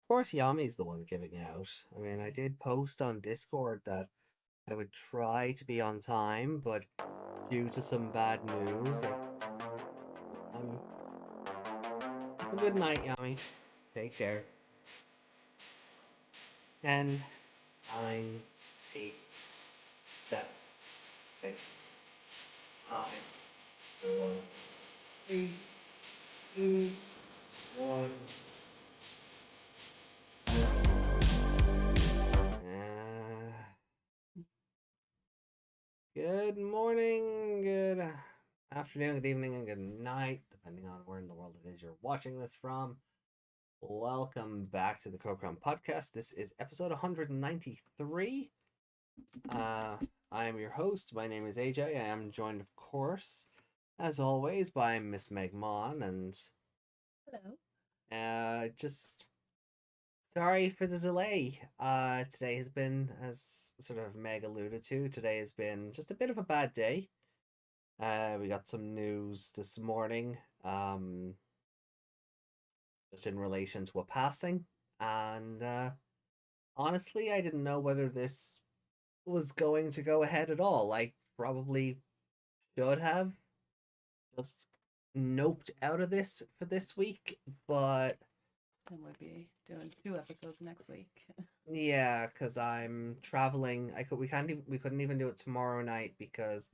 Of course, Yami's the one giving out. I mean, I did post on Discord that I would try to be on time, but due to some bad news, I'm. Have a good night, Yami. Take care. 10, 9, 8, 7, 6, 5, 4, 3, 2, 1. Good morning, good afternoon, good evening, and good night, depending on where in the world it is you're watching this from. Welcome back to the Crown Podcast. This is episode 193. I am your host. My name is AJ. I am joined, of course, as always, by Miss Meg Mon. And hello. Just sorry for the delay. Today has been, as sort of Meg alluded to, today has been just a bit of a bad day. We got some news this morning, just in relation to a passing, and honestly, I didn't know whether this was going to go ahead at all. I probably should have just noped out of this for this week, but And we'll be doing 2 episodes next week. yeah, because I'm traveling. We couldn't even do it tomorrow night because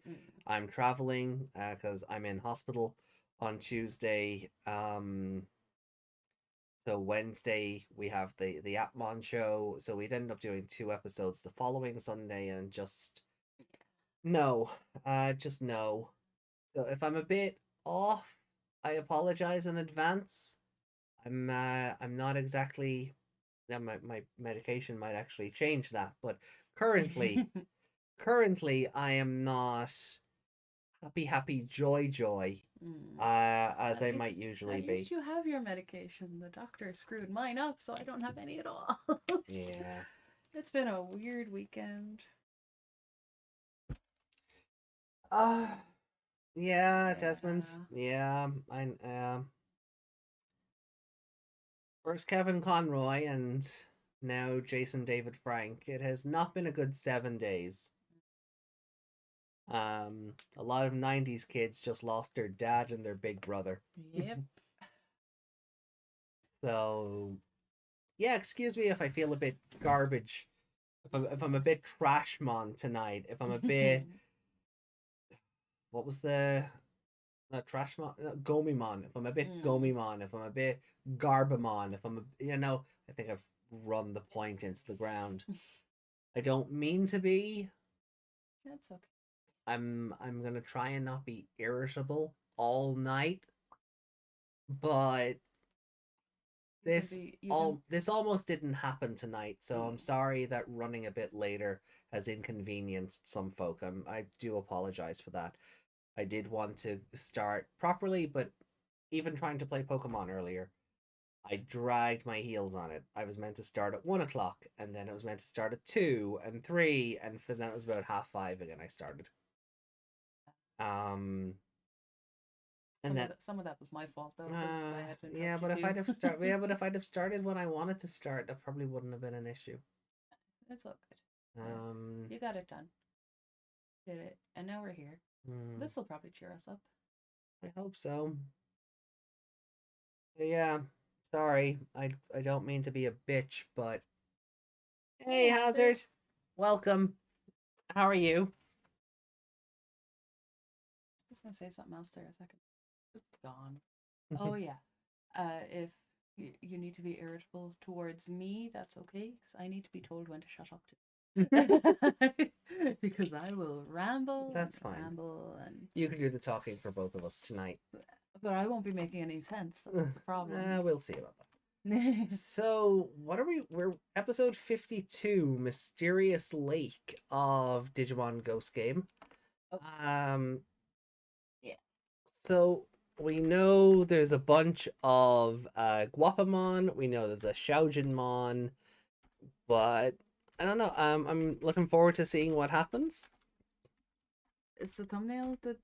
I'm traveling. Because I'm in hospital on Tuesday. So Wednesday we have the Atmon show. So we'd end up doing 2 episodes the following Sunday, and no, just no. So if I'm a bit off, I apologize in advance. I'm not exactly. My medication might actually change that, but currently currently I am not happy joy as I might usually at be. least you have your medication. The doctor screwed mine up, so I don't have any at all. Yeah. It's been a weird weekend. Yeah, Desmond. Yeah, I first Kevin Conroy and now Jason David Frank. It has not been a good 7 days. A lot of 90s kids just lost their dad and their big brother. Yep. So, yeah, excuse me if I feel a bit garbage. If I'm a bit trash mon tonight, if I'm a bit what was the trash mon gomimon, if I'm a bit gomimon, if I'm a bit garbamon, if I'm I think I've run the point into the ground. I don't mean to be. That's okay. I'm gonna try and not be irritable all night, but this almost didn't happen tonight, so I'm sorry that running a bit later has inconvenienced some folk. I do apologize for that. I did want to start properly, but even trying to play Pokemon earlier, I dragged my heels on it. I was meant to start at 1 o'clock, and then it was meant to start at 2 and 3, and then it was about 5:30 again. I started. Um, and some of that was my fault though. I had to yeah, but if I'd have started, yeah, but if I'd have started when I wanted to start, that probably wouldn't have been an issue. It's all good. You got it done. Did it, and now we're here. This will probably cheer us up. I hope so. Yeah, sorry. I don't mean to be a bitch, but hey, Hazard, welcome. How are you? I was gonna say something else there a second. Just gone. Oh yeah. If you need to be irritable towards me, that's okay, because I need to be told when to shut up because I will ramble. That's fine. Ramble and you can do the talking for both of us tonight. But I won't be making any sense. That's the problem. We'll see about that. So, what are we? We're episode 52, Mysterious Lake of Digimon Ghost Game. Oh. Yeah. So we know there's a bunch of Guapamon. We know there's a Shaojinmon, but I don't know. I'm looking forward to seeing what happens. Is the thumbnail the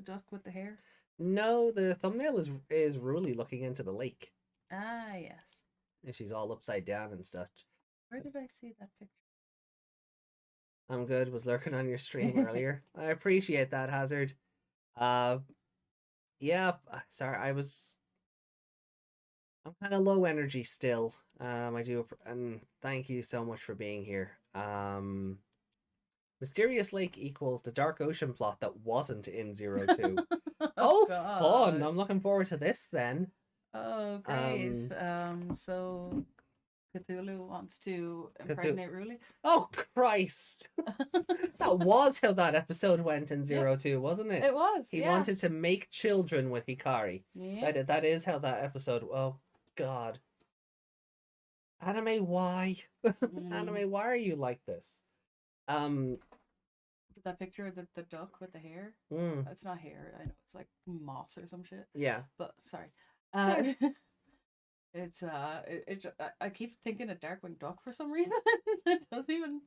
duck with the hair? No, the thumbnail is really looking into the lake. Ah, yes. And she's all upside down and stuff. Where did I see that picture? I'm good. Was lurking on your stream earlier. I appreciate that, Hazard. Uh, yeah. Sorry, I'm kind of low energy still. I do, and thank you so much for being here. Mysterious Lake equals the Dark Ocean plot that wasn't in 02. Oh, fun! I'm looking forward to this then. Oh, great. So Cthulhu wants to impregnate Ruli. Oh, Christ! That was how that episode went in 02, wasn't it? It was. He wanted to make children with Hikari. Yeah. That is how that episode. Oh God. Anime, why? Anime, why are you like this? That picture of the duck with the hair. It's not hair. I know it's like moss or some shit. Yeah. But sorry. It's I keep thinking of Darkwing Duck for some reason. It doesn't even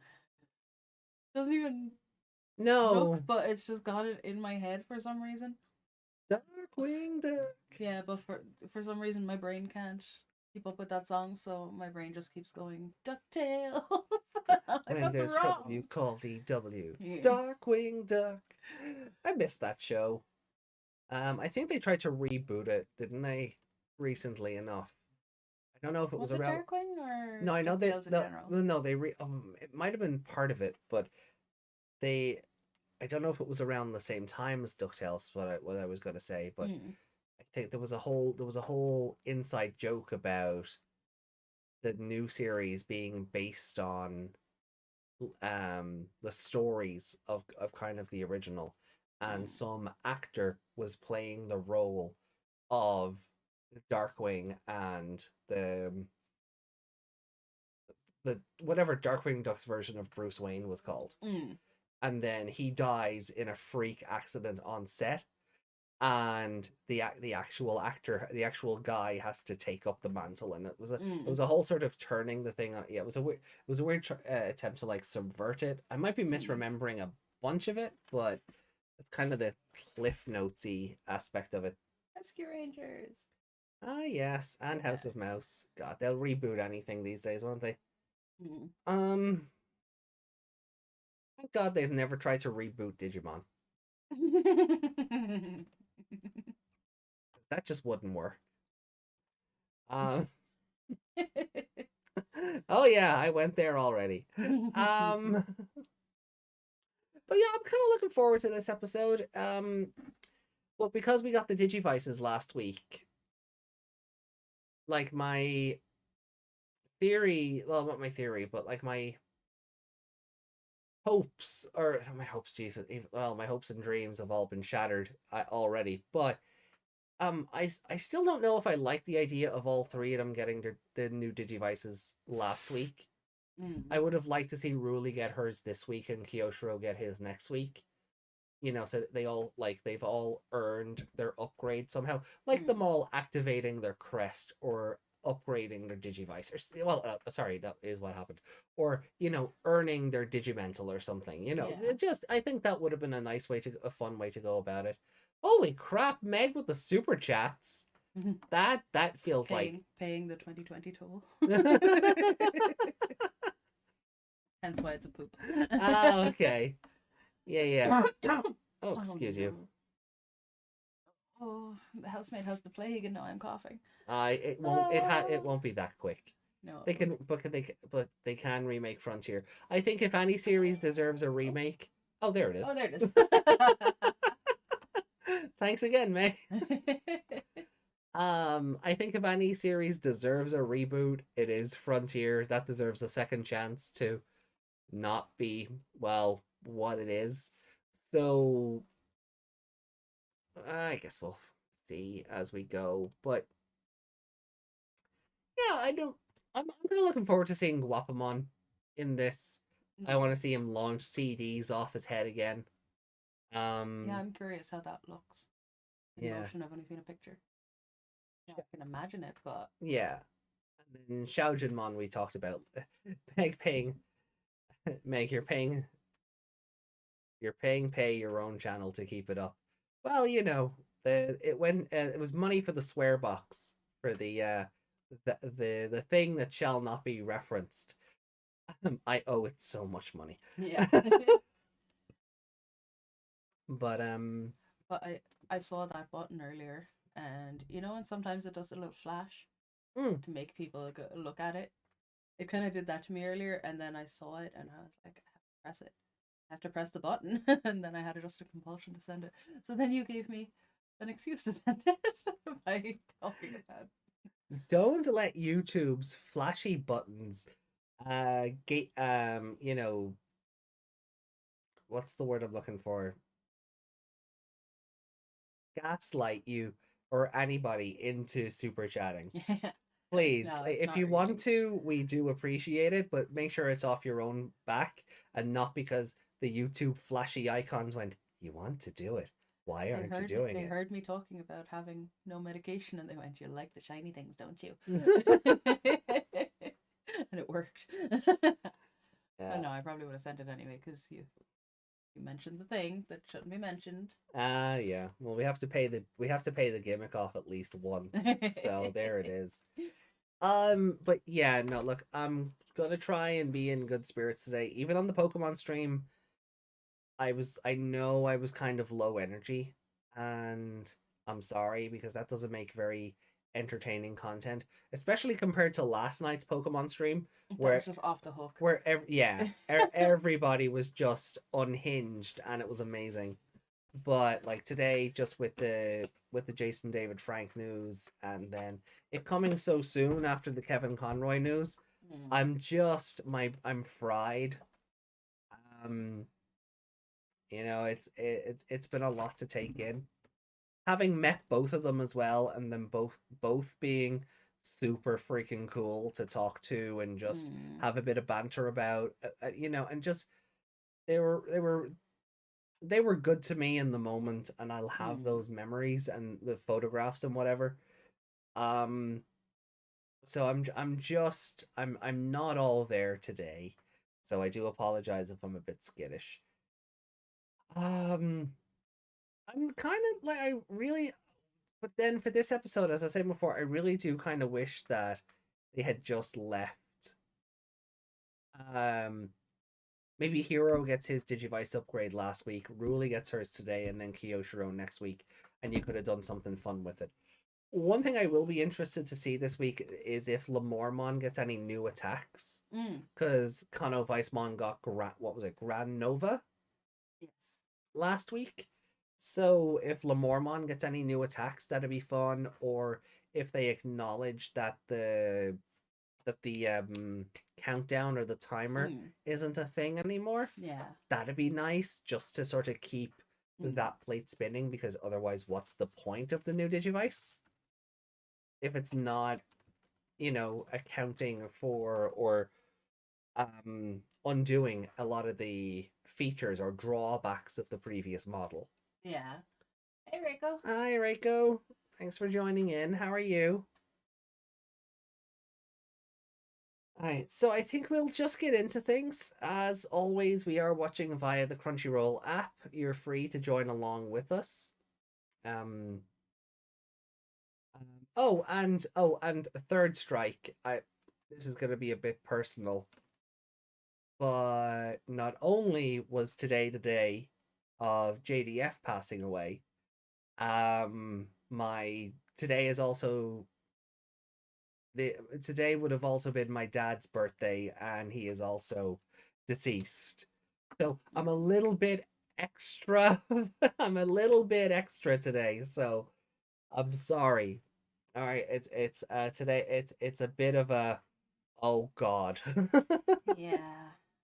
no look, but it's just got it in my head for some reason. Darkwing Duck. Yeah, but for some reason my brain can't keep up with that song, so my brain just keeps going DuckTales. When there's trouble, you call DW. Yeah. Darkwing Duck. I missed that show. I think they tried to reboot it, didn't they? Recently enough. I don't know if it was around Darkwing or no, I know they no, it might have been part of it, but I don't know if it was around the same time as DuckTales. What I was going to say, but I think there was a whole inside joke about the new series being based on the stories of kind of the original, and some actor was playing the role of Darkwing and the whatever Darkwing Duck's version of Bruce Wayne was called. And then he dies in a freak accident on set, and the actual actor, the actual guy, has to take up the mantle, and it was a whole sort of turning the thing on. Yeah, it was a weird attempt to like subvert it. I might be misremembering a bunch of it, but it's kind of the Cliff Notesy aspect of it. Rescue Rangers. Ah, yes, and House of Mouse. God, they'll reboot anything these days, won't they? Thank God they've never tried to reboot Digimon. That just wouldn't work. Oh yeah, I went there already. But yeah, I'm kind of looking forward to this episode. Well, because we got the Digivices last week, like my theory, well, not my theory, but like my hopes, or my hopes, Jesus, well, my hopes and dreams have all been shattered already. But I still don't know if I like the idea of all three of them getting the new Digivices last week. I would have liked to see Ruli get hers this week and Kyoshiro get his next week. You know, so they've all earned their upgrade somehow, like them all activating their crest or upgrading their Digivisors. Well, sorry, that is what happened. Or, you know, earning their Digimental or something. You know, I think that would have been a fun way to go about it. Holy crap, Meg with the super chats. That feels like paying the 2020 toll. Hence why it's a poop. Okay. Yeah. Oh, excuse you. Oh, the housemate has the plague, and now I'm coughing. It won't be that quick. No. They can remake Frontier. I think if any series deserves a remake. Oh, there it is. Oh, there it is. Thanks again, May. I think if any series deserves a reboot, it is Frontier. That deserves a second chance to not be, well, what it is. So I guess we'll see as we go. But yeah, I'm kind of looking forward to seeing Guapamon in this. I want to see him launch CDs off his head again. Yeah, I'm curious how that looks. In motion, I've only seen a picture. Yeah, I can imagine it, but yeah. And then Xiaojinmon we talked about. Meg, you're pay your own channel to keep it up. Well, you know, it was money for the swear box for the the thing that shall not be referenced. I owe it so much money. Yeah. But But I saw that button earlier, and and sometimes it does a little flash mm, to make people look at it. It kind of did that to me earlier, and then I saw it, and I was like, I have to press it. I have to press the button, and then I had just a compulsion to send it. So then you gave me an excuse to send it by talking about. don't let YouTube's flashy buttons gate what's the word I'm looking for? Gaslight you or anybody into super chatting. Yeah. Please, No, it's if not you want really. to, we do appreciate it, but make sure it's off your own back and not because the YouTube flashy icons went, you want to do it. Why They aren't you heard me. doing They it? heard me talking about having no medication, and they went, "You like the shiny things, don't you?" And it worked. But Yeah. no, I probably would have sent it anyway because you mentioned the thing that shouldn't be mentioned. Yeah. Well, we have to pay the gimmick off at least once. So there it is. But yeah, no, look, I'm gonna try and be in good spirits today. Even on the Pokemon stream, I know I was kind of low energy, and I'm sorry because that doesn't make very entertaining content, especially compared to last night's Pokemon stream That where was just off the hook. everybody was just unhinged and it was amazing. But like today, just with the Jason David Frank news and then it coming so soon after the Kevin Conroy news, Mm. I'm fried. Um, it's been a lot to take in. Having met both of them as well, and then both being super freaking cool to talk to and just Mm. have a bit of banter about, and just they were they were they were good to me in the moment, and I'll have Mm. those memories and the photographs and whatever. Um, so I'm not all there today, so I do apologize if I'm a bit skittish. Um, I'm kind of like I really, but then for this episode, as I said before, I really do kind of wish that they had just left. Um, maybe Hero gets his Digivice upgrade last week, Ruli gets hers today, and then Kyoshiro next week, and you could have done something fun with it. One thing I will be interested to see this week is if Lamormon gets any new attacks, Mm. because Kano Weissmon got what was it, Grand Nova Yes. last week. So if Lamormon gets any new attacks, that'd be fun. Or if they acknowledge that the countdown or the timer Mm. isn't a thing anymore, Yeah. that'd be nice just to sort of keep Mm. that plate spinning because otherwise what's the point of the new Digivice? If it's not, accounting for or undoing a lot of the features or drawbacks of the previous model. Yeah. Hey, Rico. Hi, Reiko. Thanks for joining in. How are you? Alright, so I think we'll just get into things. As always, we are watching via the Crunchyroll app. You're free to join along with us. Um, and Third Strike. This is going to be a bit personal, but not only was today the day of JDF passing away, my today is also the today would have also been my dad's birthday, and he is also deceased. So I'm a little bit extra. I'm a little bit extra today, so I'm sorry. All right, it's today it's a bit of a oh god. Yeah.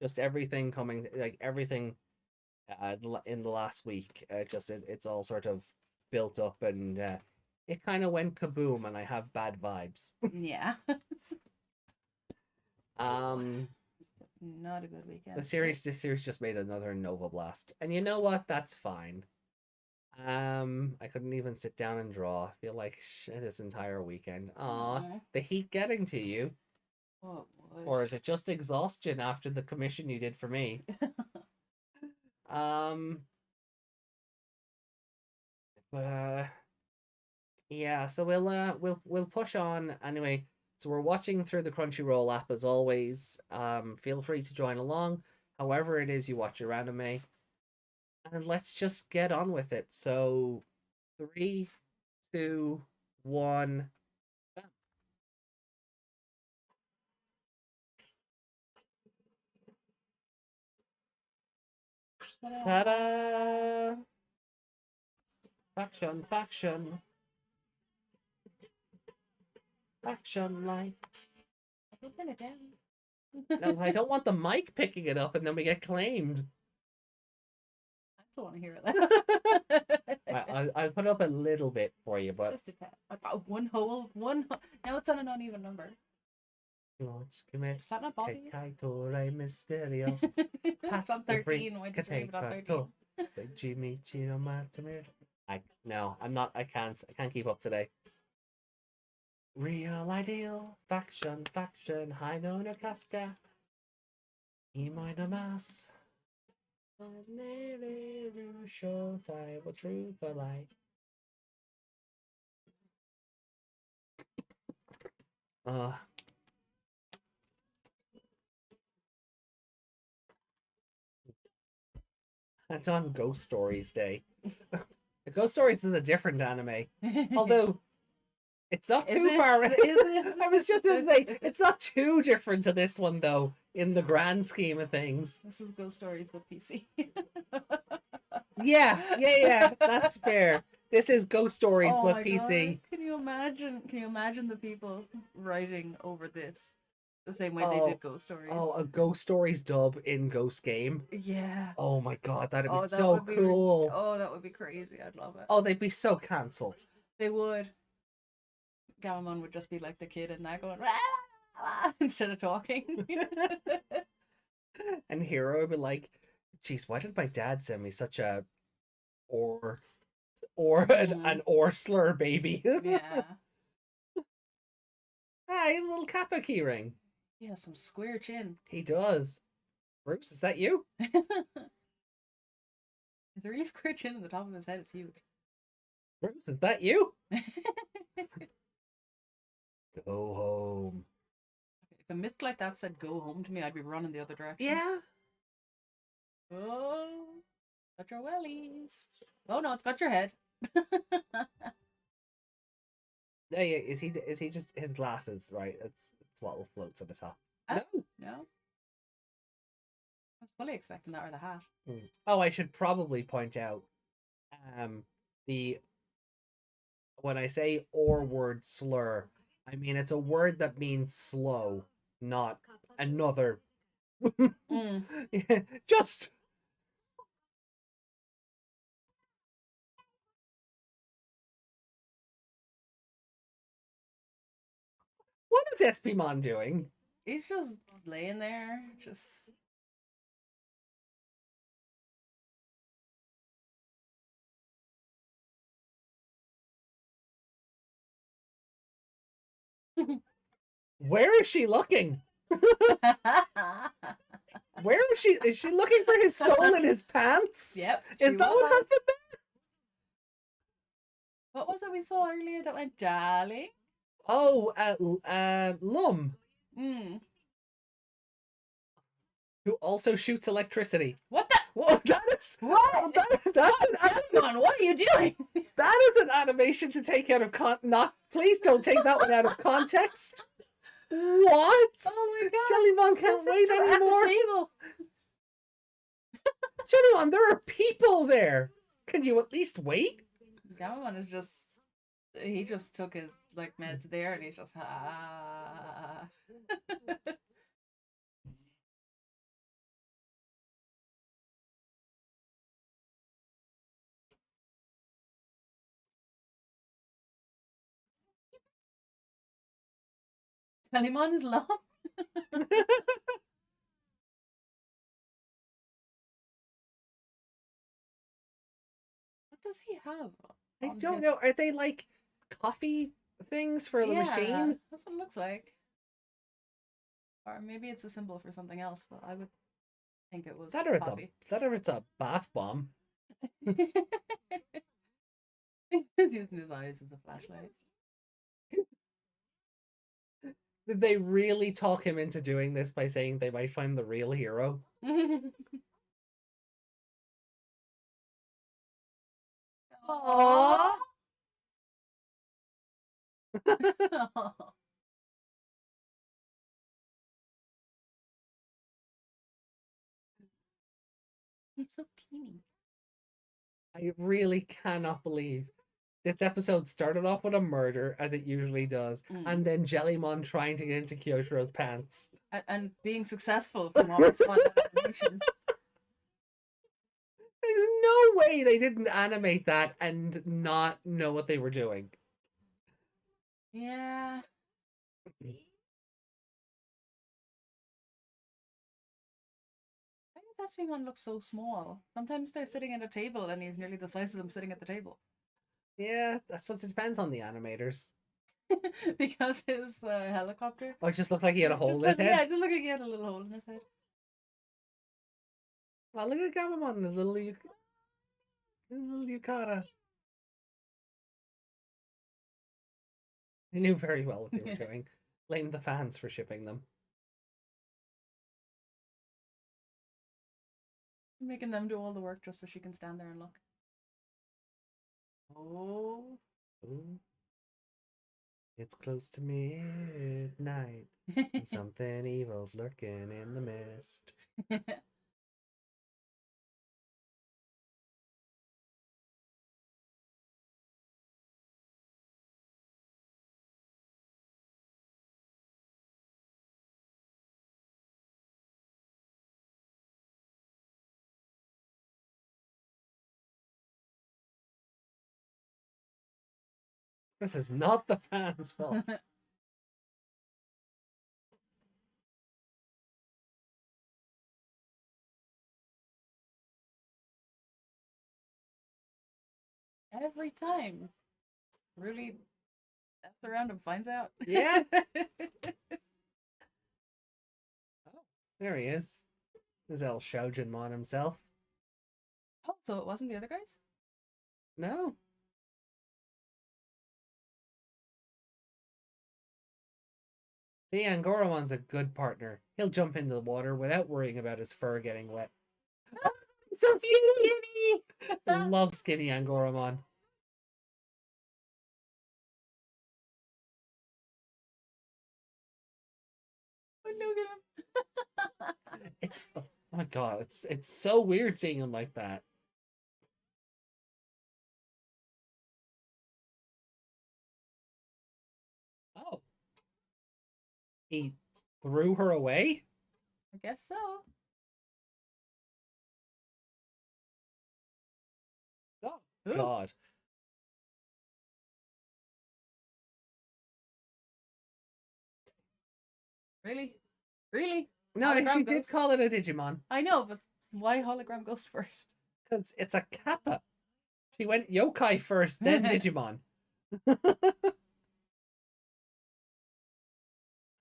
Just everything coming like everything in the last week. It's all sort of built up and it kind of went kaboom, and I have bad vibes. Yeah. Oh, Um, not a good weekend. this series just made another Nova Blast, and you know what? That's fine. I couldn't even sit down and draw. I feel like shit this entire weekend. Aw, Aw. the heat getting to you, Oh, or is it just exhaustion after the commission you did for me? Um, but yeah, so we'll push on anyway. So we're watching through the Crunchyroll app as always. Feel free to join along, however it is you watch your anime, and let's just get on with it. So, 3, 2, 1. Ta-da! Faction, faction, faction life. Open it down. No, I don't want the mic picking it up and then we get claimed. I still want to hear it. I'll put it up a little bit for you, but Just a tad. I got one hole. Now it's on an uneven number. Is that not Bobby? It's on 13. Why did you leave it on 13? No, I'm not. I can't keep up today. Real ideal faction, high no no casca. Imai no mas. Showtime, what truth I like. That's on Ghost Stories Day. Ghost Stories is a different anime. Although it's not too far. I was just going to say, it's not too different to this one, though, in the grand scheme of things. This is Ghost Stories with PC. Yeah, that's fair. This is Ghost Stories with PC. God. Can you imagine the people writing over this the same way they did Ghost Stories? Oh, a Ghost Stories dub in Ghost Game. Yeah. Oh my god, that'd be so cool. That would be crazy. I'd love it. Oh, they'd be so cancelled. They would. Gammon would just be like the kid in that going instead of talking. And Hero would be like, geez, why did my dad send me such a an slur baby? Yeah. He's a little Kappa keyring. He has some square chin. He does. Bruce, is that you? He's a really square chin on the top of his head. It's huge. Bruce, is that you? Go home. If a mist like that said go home to me, I'd be running the other direction. Yeah. Oh, got your wellies. Oh no, it's got your head. Yeah, is he just his glasses, right? It's what will float to the top. No. I was fully expecting that, or the hat. Oh, I should probably point out when I say or word slur, I mean it's a word that means slow, not another. Just what is Espimon doing? He's just laying there, just. Where is she looking? Where is she? Is she looking for his soul in his pants? Yep. Is that what happened there? What was it we saw earlier that went darling? Oh, Lum. Who also shoots electricity. What the? What? That is what? What are you doing? That is an animation to take out of please don't take that one out of context. What? Oh my god! Jellymon can't wait anymore. At the table. Jellymon, there are people there. Can you at least wait? Gammon is just. He just took his meds there, and he's just Jellymon is love. What does he have? I don't know. Are they like coffee things for the machine? That's what it looks like. Or maybe it's a symbol for something else, but I would think it was coffee. It's a bath bomb. He's using his eyes as a flashlight. Did they really talk him into doing this by saying they might find the real hero? Aww. He's so teeny. I really cannot believe this episode started off with a murder, as it usually does, and then Jellymon trying to get into Kyotaro's pants. And being successful from what we saw in the animation. There's no way they didn't animate that and not know what they were doing. Yeah. Why does Espimon look so small? Sometimes they're sitting at a table and he's nearly the size of them sitting at the table. Yeah, I suppose it depends on the animators. Because his helicopter. Oh, it just looked like he had a hole in his head. Yeah, it just looked like he had a little hole in his head. Oh, look at Gamamon and his little yukata. They knew very well what they were doing. Blame the fans for shipping them. Making them do all the work just so she can stand there and look. Oh. Ooh. It's close to midnight, and something evil's lurking in the mist. This is not the fans' fault. Every time. Really F's around and finds out. Yeah. Oh, there he is. There's El Shoujinmon himself. Oh, so it wasn't the other guys? No. See, Angoromon's a good partner. He'll jump into the water without worrying about his fur getting wet. So skinny! Love skinny Angoromon. Look at him. It's oh my god, it's so weird seeing him like that. Oh. He threw her away? I guess so. Oh Ooh. god. Really? Really? No, Hologram he did ghost? call it a Digimon. I know, but why hologram ghost first? Because it's a Kappa. She went yokai first, then Digimon.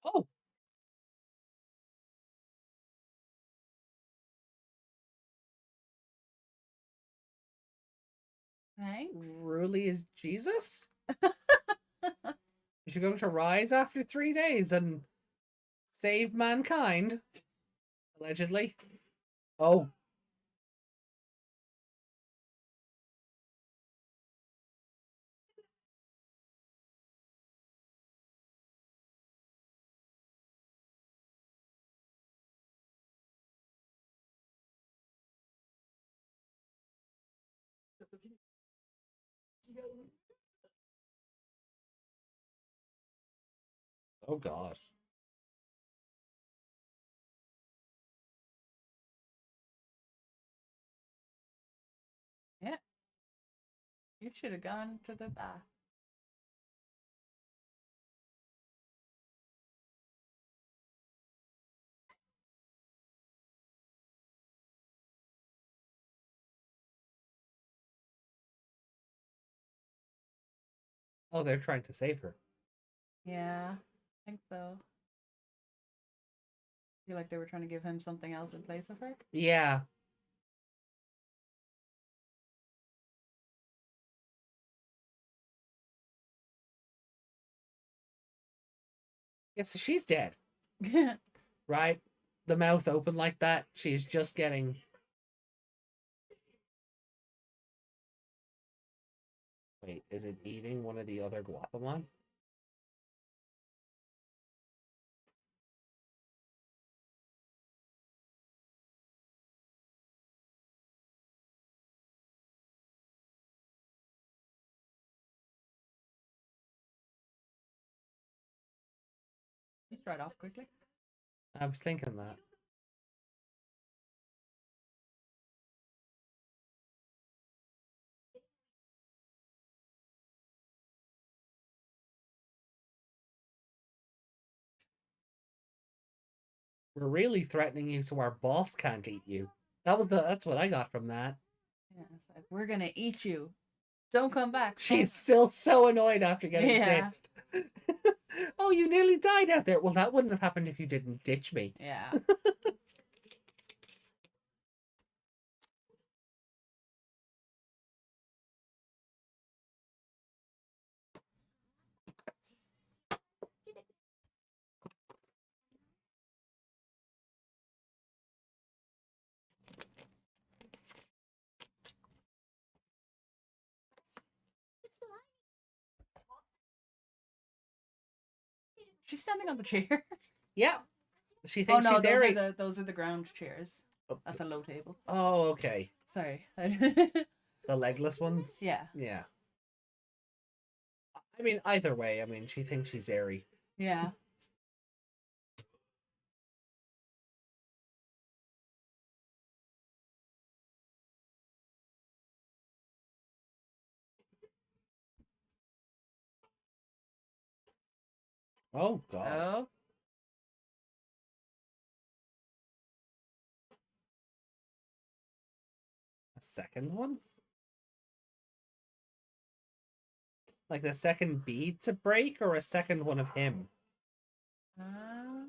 Oh. Thanks. Really is Jesus? Is she going to rise after 3 days and save mankind? Allegedly. Oh. Oh god. Yeah. You should have gone to the bath. Oh, they're trying to save her. Yeah, I think so. Feel like they were trying to give him something else in place of her. Yeah. Yeah, so she's dead, right? The mouth open like that. She's just getting. Wait, is it eating one of the other Guapamon? Just right off quickly. I was thinking that. We're really threatening you so our boss can't eat you. That's what I got from that. Yeah, it's like, we're gonna eat you. Don't come back. She's still so annoyed after getting ditched. Oh, you nearly died out there. Well, that wouldn't have happened if you didn't ditch me. Yeah. She's standing on the chair. Yeah. She Oh thinks no, she's very. those are the ground chairs. That's a low table. Oh, okay. Sorry. The legless ones? Yeah. Yeah. I mean, either way, I mean, she thinks she's airy. Yeah. Oh, God. Oh. A second one? Like the second bead to break or a second one of him? Oh.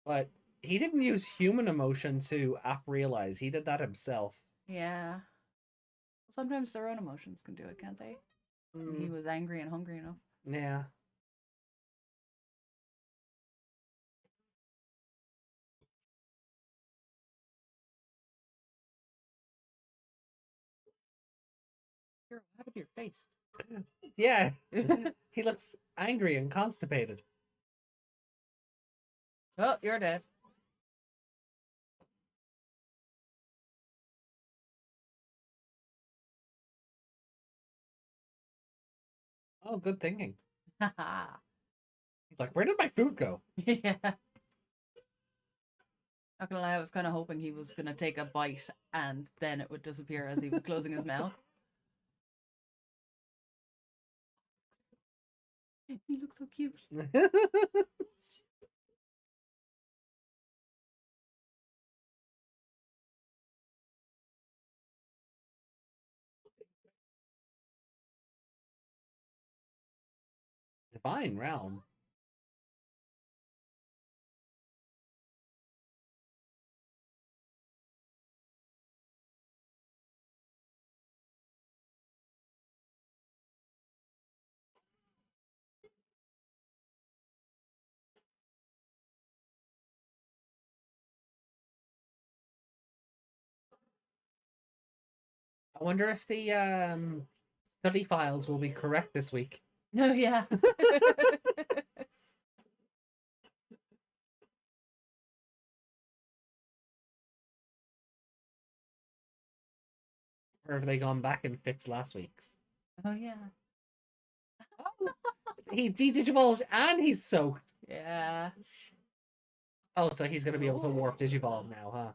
But he didn't use human emotion to realize. He did that himself. Yeah. Sometimes their own emotions can do it, can't they? He was angry and hungry enough. Yeah. What happened to your face? Yeah. He looks angry and constipated. Oh, you're dead. Oh, good thinking. Haha. He's like, where did my food go? Yeah. Not gonna lie, I was kind of hoping he was gonna take a bite and then it would disappear as he was closing his mouth. He looks so cute. Divine realm. I wonder if the study files will be correct this week. Oh yeah. Or have they gone back and fixed last week's? Oh yeah. He de-digivolved and he's soaked. Yeah. Oh, so he's gonna be able to warp Digivolve now, huh?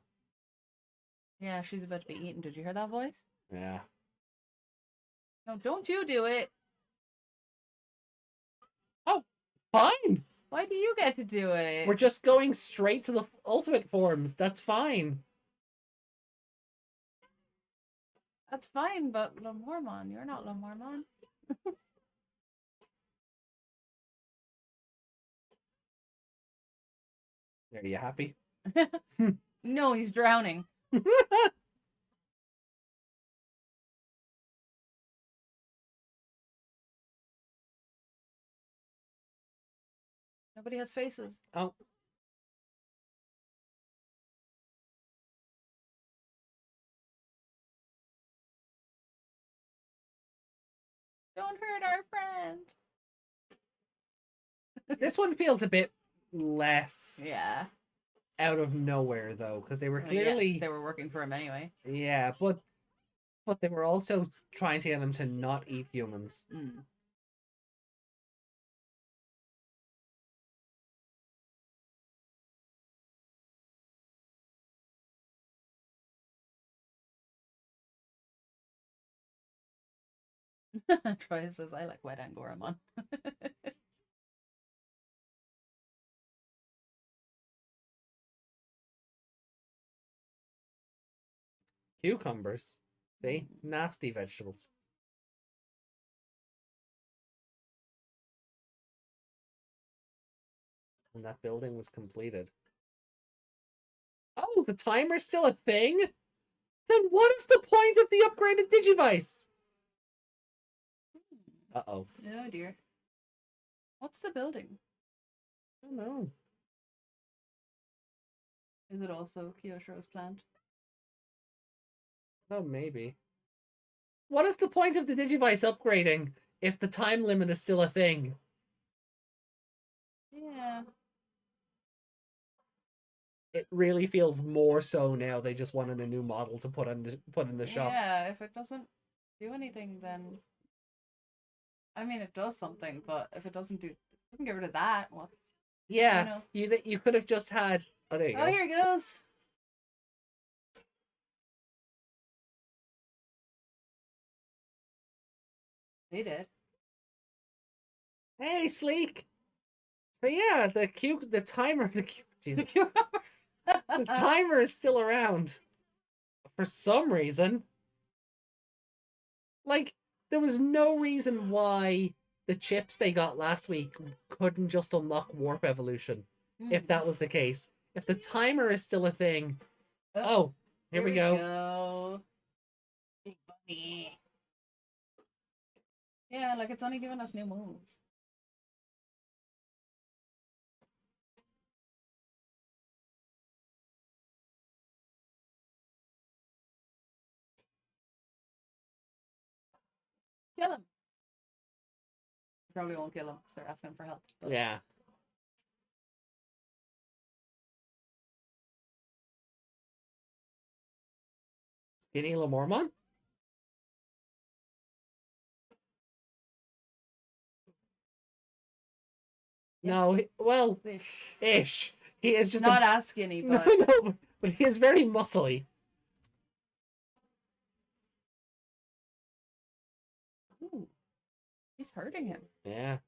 Yeah, she's about to be eaten. Did you hear that voice? Yeah. No, don't you do it. Oh, fine. Why do you get to do it? We're just going straight to the ultimate forms. That's fine. That's fine, but Lamormon, you're not Lamormon. Are you happy? No, he's drowning. Nobody has faces. Oh. Don't hurt our friend. This one feels a bit less Yeah. out of nowhere though, because they were Well, clearly yeah, they were working for him anyway. yeah, but they were also trying to get him to not eat humans. Mm. Troy says, I like wet Angoramon. Cucumbers. See? Nasty vegetables. And that building was completed. Oh, the timer's still a thing? Then what is the point of the upgraded Digivice? Uh-oh. Oh dear. What's the building? I don't know. Is it also Kyosho's plant? Oh, maybe. What is the point of the Digivice upgrading if the time limit is still a thing? Yeah. It really feels more so now they just wanted a new model to put in the shop. Yeah, if it doesn't do anything, then I mean it does something, but if it doesn't get rid of that, well, Yeah, you could have just had. Oh, there you go. Oh, here it goes. They did. Hey, Sleek. So yeah, the timer, Jesus. The timer is still around for some reason. Like, there was no reason why the chips they got last week couldn't just unlock warp evolution. If that was the case. If the timer is still a thing. Oh, here we go. Big bunny. Yeah, like it's only giving us new moves. Kill him. Probably won't kill him because they're asking for help. But... Yeah. Getting a little more mon? No, well, ish. He is just not as skinny, but no, but he is very muscly. Ooh, he's hurting him. Yeah.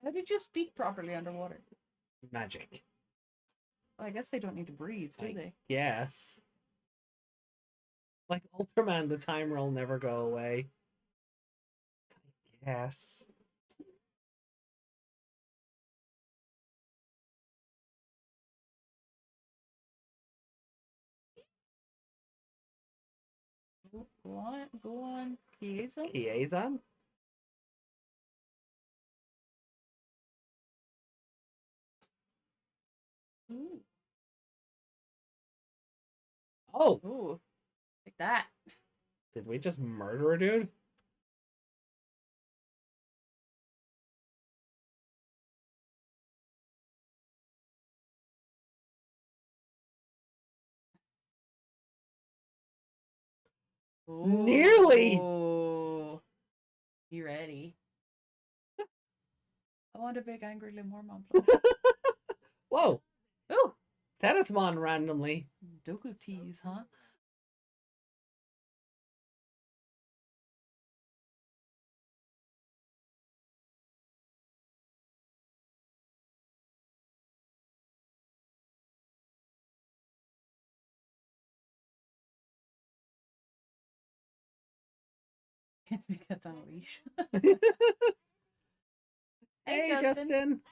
How did you speak properly underwater? Magic. Well, I guess they don't need to breathe, do they? Yes. Like Ultraman, the timer will never go away. Yes. Go on, go on. Kiazon? Kiazon? Ooh. Oh. Ooh. Like that. Did we just murder a dude? Ooh. Nearly. Ooh. You ready? I want a big angry Limormon. Whoa. Ooh. Tennismon randomly. Doku tease, huh? Gets me kept on a leash. Hey, Justin.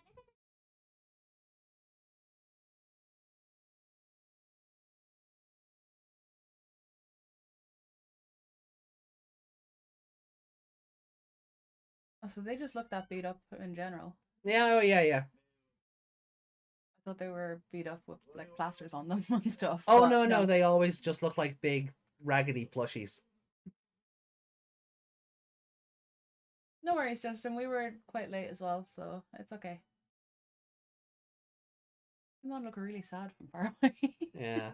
so they just look that beat up in general. Yeah, oh yeah. I thought they were beat up with like plasters on them and stuff. Oh But no, they always just look like big raggedy plushies. No worries, Justin. We were quite late as well, so it's okay. Digimon look really sad from far away. Yeah.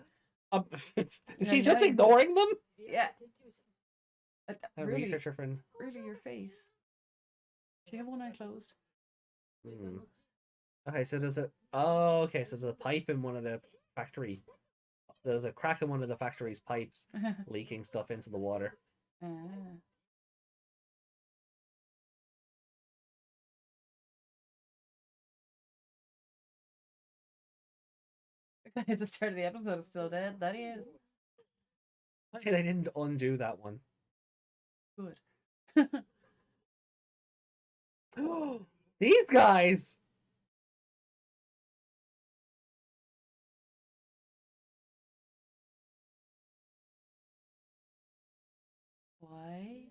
Is Yeah, he just now ignoring them? Yeah. A Really, researcher friend. really, your face. Do you have one eye closed? Hmm. Okay, so there's a. Oh, okay, so there's a pipe in one of the factory. There's a crack in one of the factory's pipes, leaking stuff into the water. Ah. At the start of the episode, is still dead. That he is. Okay, they didn't undo that one. Good. These guys! Why?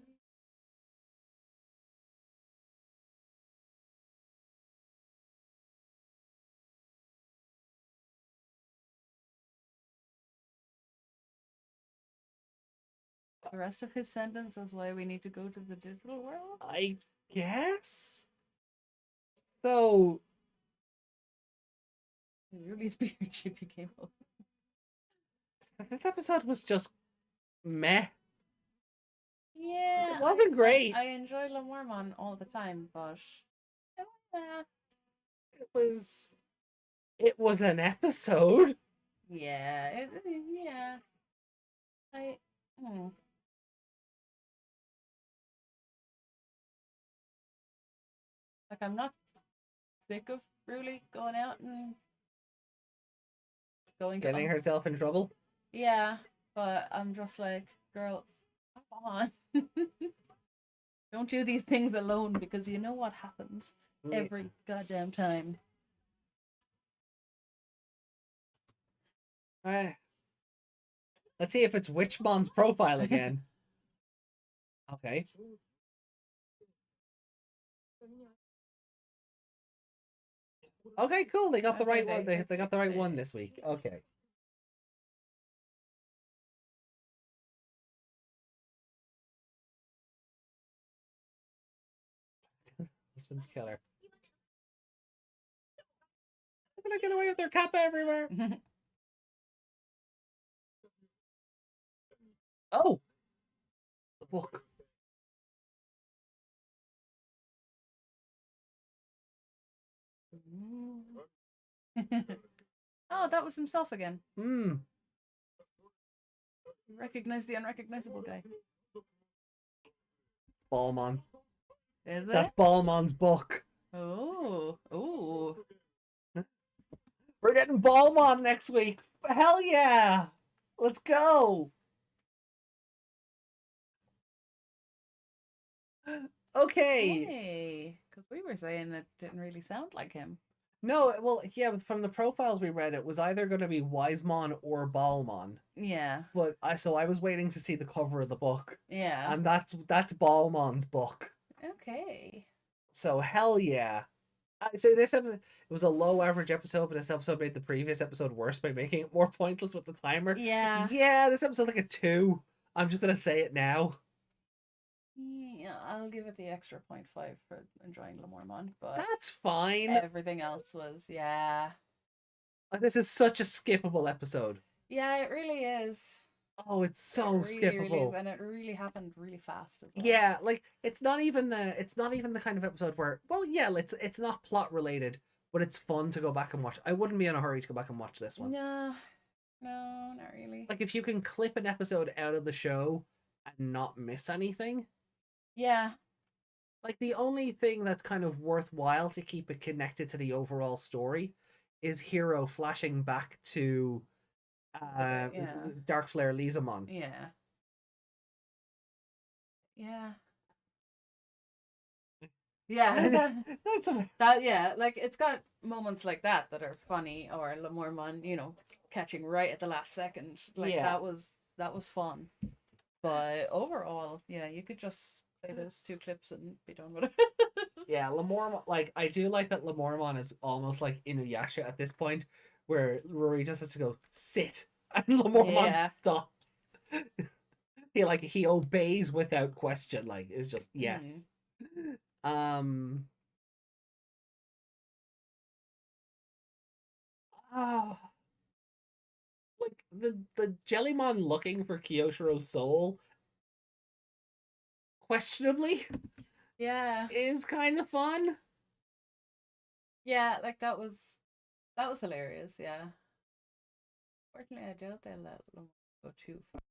The rest of his sentence is why we need to go to the digital world? I guess? So... Really spirit she became old. This episode was just meh. Yeah. It wasn't great. I enjoy Lemormon all the time, but... It was an episode. Yeah. Yeah. Like, I'm not sick of really going out and Getting herself in trouble. Yeah, but I'm just like, girl, come on. Don't do these things alone because you know what happens every goddamn time. Alright. Let's see if it's Witchmon's profile again. Okay. Okay, cool. They got the right one. They got the right one this week. Okay. Husband's killer. They're gonna get away with their kappa everywhere. Oh! The book. Oh, that was himself again. Hmm. Recognize the unrecognizable guy. It's Ballmon. Is it? That's Ballmon's book. Oh. Oh. We're getting Ballmon next week. Hell yeah! Let's go! Okay. Hey, because we were saying it didn't really sound like him. No, well, yeah, but from the profiles we read, it was either going to be Wisemon or Ballmon. Yeah. But I was waiting to see the cover of the book. Yeah. And that's Ballmon's book. Okay. So hell yeah. So this episode, it was a low average episode, but this episode made the previous episode worse by making it more pointless with the timer. Yeah. Yeah, this episode's like a 2. I'm just gonna say it now. Yeah, I'll give it the extra 0.5 for enjoying Lemormon, but That's fine. everything else was, yeah. This is such a skippable episode. Yeah, it really is. Oh, it's so It really, skippable. really is, and it really happened really fast as well. Yeah, like it's not even the kind of episode where, well, yeah, it's not plot related, but it's fun to go back and watch. I wouldn't be in a hurry to go back and watch this one. No, not really. Like if you can clip an episode out of the show and not miss anything. Yeah. Like the only thing that's kind of worthwhile to keep it connected to the overall story is Hero flashing back to Dark Flare Lizamon. Yeah. Yeah. Yeah. Like it's got moments like that are funny, or Lemormon, catching right at the last second. Like that was fun. But overall, yeah, you could just play those 2 clips and be done with it. Yeah, Lamormon, like, I do like that Lamormon is almost like Inuyasha at this point, where Rory just has to go, sit, and Lamormon Yeah. stops. He obeys without question, like, it's just, yes. Um, oh, like, the Jellymon looking for Kyoshiro's soul, questionably, Yeah. is kind of fun. Yeah, like that was hilarious, yeah. Fortunately, I doubt they'll let them go too far.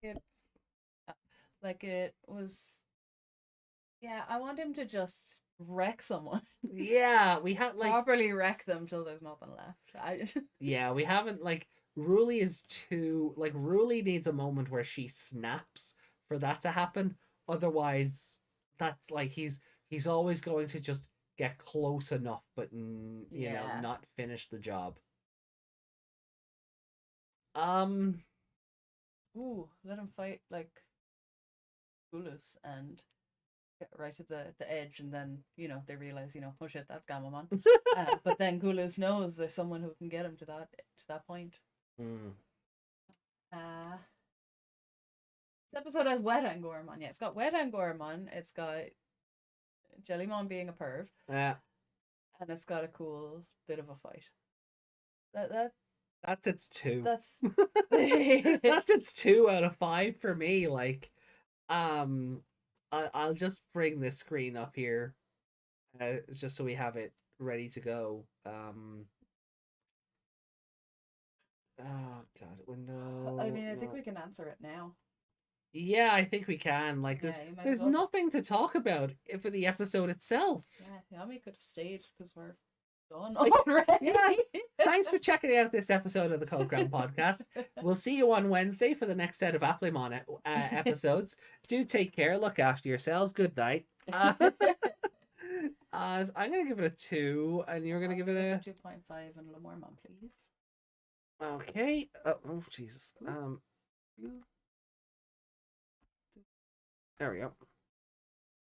It, like it was, yeah. I want him to just wreck someone, Yeah, we have, like, properly wreck them till there's nothing left. yeah, we haven't, like, Ruli is too, like, Ruli needs a moment where she snaps for that to happen. Otherwise, that's like he's always going to just get close enough, but Yeah. not finish the job. Um, Ooh, let him fight like Gulus and get right to the edge, and then they realize oh shit, that's Gamamon. But then Gulus knows there's someone who can get him to that point. mm, Uh this episode has Wet Angormon. Yeah, it's got Wet Angormon. It's got Jellymon being a perv, yeah, and it's got a cool bit of a fight. That that's its two. that's That's its 2 out of 5 for me. Like, I'll just bring this screen up here, just so we have it ready to go. Oh God, window. I mean, I think No. we can answer it now. Yeah, I think we can. Like, Yeah, you might as there's well. nothing to talk about for the episode itself. Yeah, Yami could have stayed because we're done already. Yeah. Thanks for checking out this episode of the Code Ground podcast. We'll see you on Wednesday for the next set of Applemon episodes. Do take care. Look after yourselves. Good night. I'm gonna give it a 2, and you're gonna give it a 2.5 and a little more, mom, please. okay. Oh Jesus. There we go.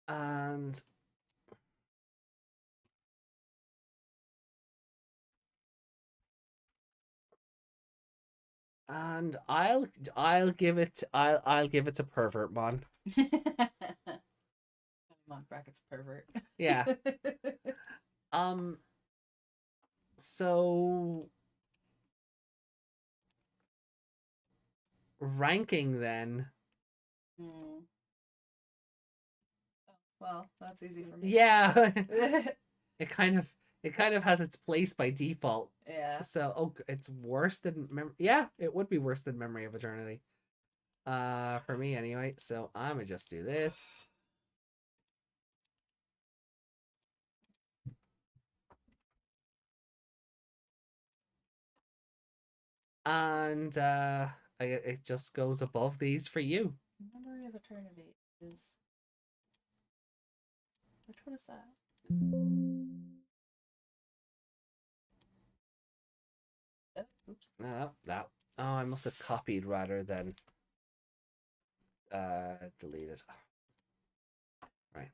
And I'll give it to Pervert Mon. Mon brackets pervert. Yeah. So ranking then. Oh, well, that's easy for me. Yeah. it kind of has its place by default. Yeah. So it's worse than yeah, it would be worse than Memory of Eternity. For me anyway. So I'm gonna just do this. And it just goes above these for you. Memory of Eternity is, which one is that? Oops. No, that. Oh, I must have copied rather than deleted. Right.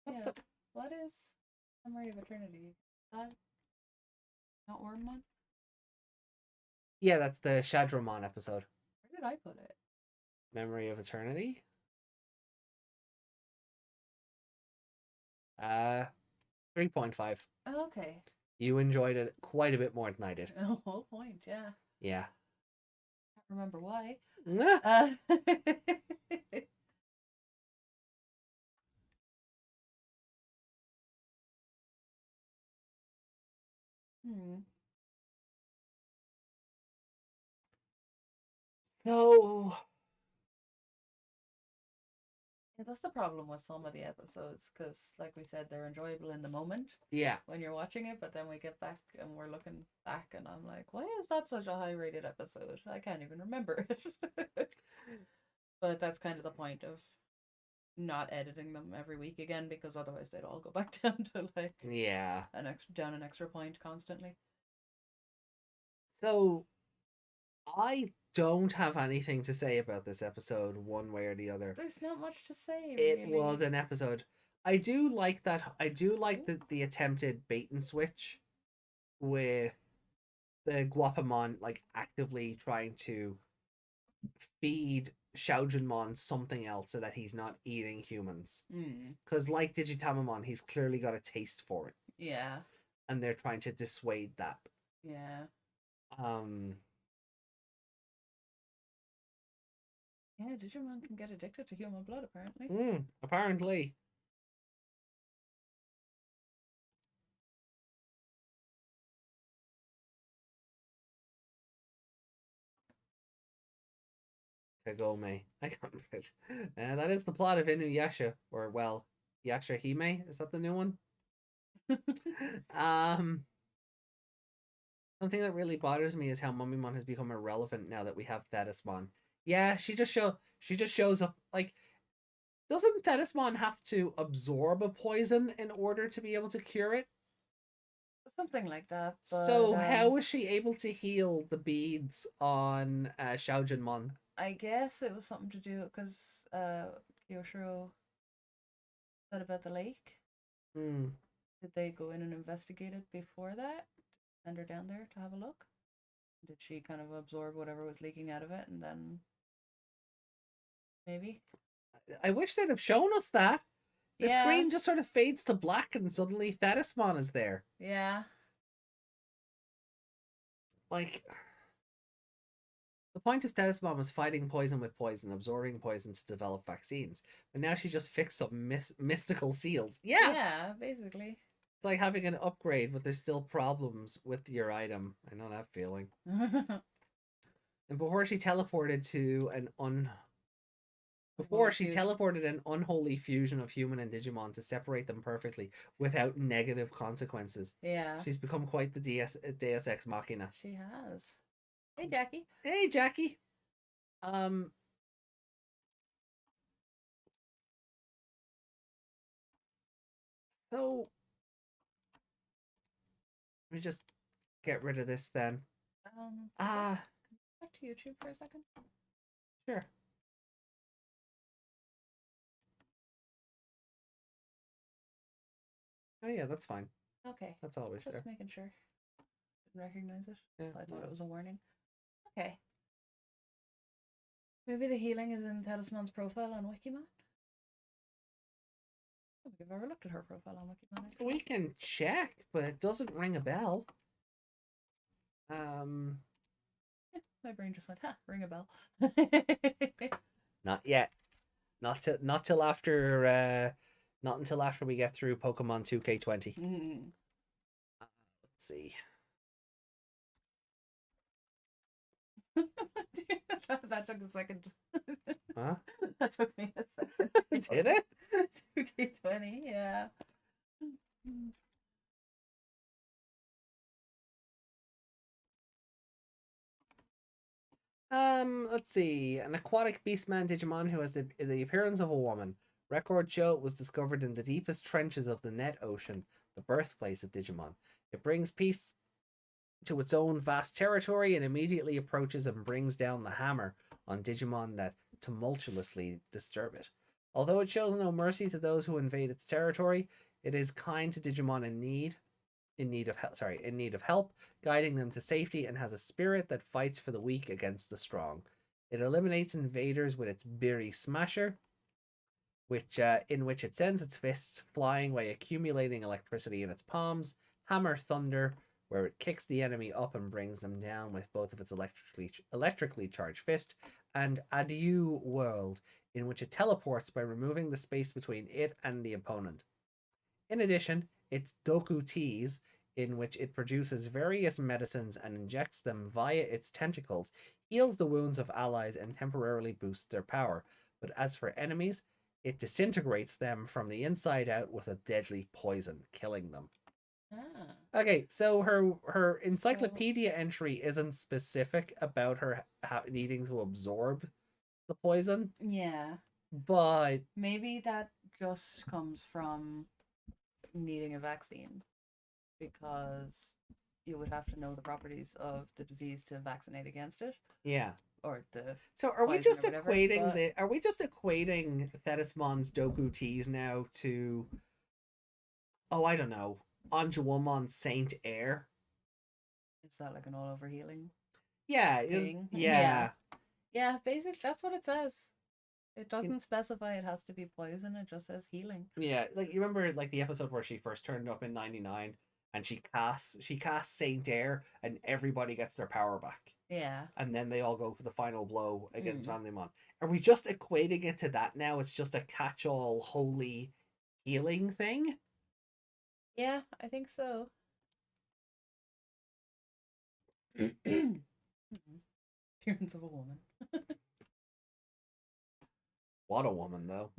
Yeah. What is Memory of Eternity? Is that not Wormmon? Yeah, that's the Shadramon episode. Where did I put it? Memory of Eternity. 3.5. Oh, okay. You enjoyed it quite a bit more than I did. Oh, whole point, yeah. Yeah. Can't remember why. So Yeah, that's the problem with some of the episodes, because, like we said, they're enjoyable in the moment yeah, when you're watching it, but then we get back and we're looking back, and I'm like, why is that such a high-rated episode? I can't even remember it. But that's kind of the point of not editing them every week again, because otherwise they'd all go back down to like Yeah. an extra point constantly. So I don't have anything to say about this episode one way or the other. There's not much to say, It really. was an episode. I do like that. I do like the attempted bait and switch with the Guapamon like actively trying to feed Xiaojunmon something else so that he's not eating humans. Because like Digitamamon, he's clearly got a taste for it. Yeah. And they're trying to dissuade that. Yeah. Um. Yeah, Digimon can get addicted to human blood, apparently. Apparently. Kagome. I can't remember it. That is the plot of Inuyasha, or well, Yasha Hime. Is that the new one? Something that really bothers me is how Mummymon has become irrelevant now that we have Thetismon. Yeah, she just shows up. Like, doesn't Thetismon have to absorb a poison in order to be able to cure it? Something like that. So how is she able to heal the beads on Xiaojunmon? I guess it was something to do because Kyoshiro said about the lake. Did they go in and investigate it before that? Send her down there to have a look? Did she kind of absorb whatever was leaking out of it and then maybe? I wish they'd have shown us that. The screen just sort of fades to black and suddenly Thetismon is there. Yeah. Like, the point of Thetismon was fighting poison with poison, absorbing poison to develop vaccines. But now she just fixed up mystical seals. Yeah! Yeah, basically. It's like having an upgrade, but there's still problems with your item. I know that feeling. And before she teleported to an unholy fusion of human and Digimon to separate them perfectly without negative consequences. Yeah. She's become quite the Deus Ex Machina. She has. Hey, Jackie. Hey, Jackie. So let me just get rid of this then. Back to YouTube for a second. Sure. Oh yeah, that's fine. Okay. That's always just there. Just making sure. Didn't recognize it. Yeah, So I thought it was a warning. Okay. Maybe the healing is in Thetismon's profile on Wikimon? I don't think I've ever looked at her profile on Wikimon. Actually. We can check, but it doesn't ring a bell. My brain just went, ring a bell. Not yet. Not till after not until after we get through Pokemon 2K20. Let's see. That took a second. Huh? That took me a second. Did it? 2K20, yeah. Let's see. An aquatic beastman Digimon who has the appearance of a woman. Record show it was discovered in the deepest trenches of the Net Ocean, the birthplace of Digimon. It brings peace to its own vast territory and immediately approaches and brings down the hammer on Digimon that tumultuously disturb it. Although it shows no mercy to those who invade its territory, it is kind to Digimon in need of help, guiding them to safety, and has a spirit that fights for the weak against the strong. It eliminates invaders with its Biri Smasher, in which it sends its fists flying by accumulating electricity in its palms, Hammer Thunder, where it kicks the enemy up and brings them down with both of its electrically charged fist, and Adieu World, in which it teleports by removing the space between it and the opponent. In addition, its Doku Teas, in which it produces various medicines and injects them via its tentacles, heals the wounds of allies and temporarily boosts their power. But as for enemies, it disintegrates them from the inside out with a deadly poison, killing them. Okay, so her encyclopedia entry isn't specific about her needing to absorb the poison. Yeah. But Maybe that just comes from needing a vaccine because you would have to know the properties of the disease to vaccinate against it yeah. or the So are we poison just or whatever. equating But the are we just equating Thetismon's Doku teas now to, oh, I don't know, Anjuwomon's Saint Air? is that like an all over healing Yeah, thing? Yeah. yeah. Yeah, basically that's what it says. It doesn't specify it has to be poison, it just says healing. Yeah, like you remember like the episode where she first turned up in 99 and she casts Saint Air and everybody gets their power back. Yeah. And then they all go for the final blow against Mm. Family. Are we just equating it to that now? It's just a catch-all holy healing thing? Yeah, I think so. Appearance of a woman. What a woman, though.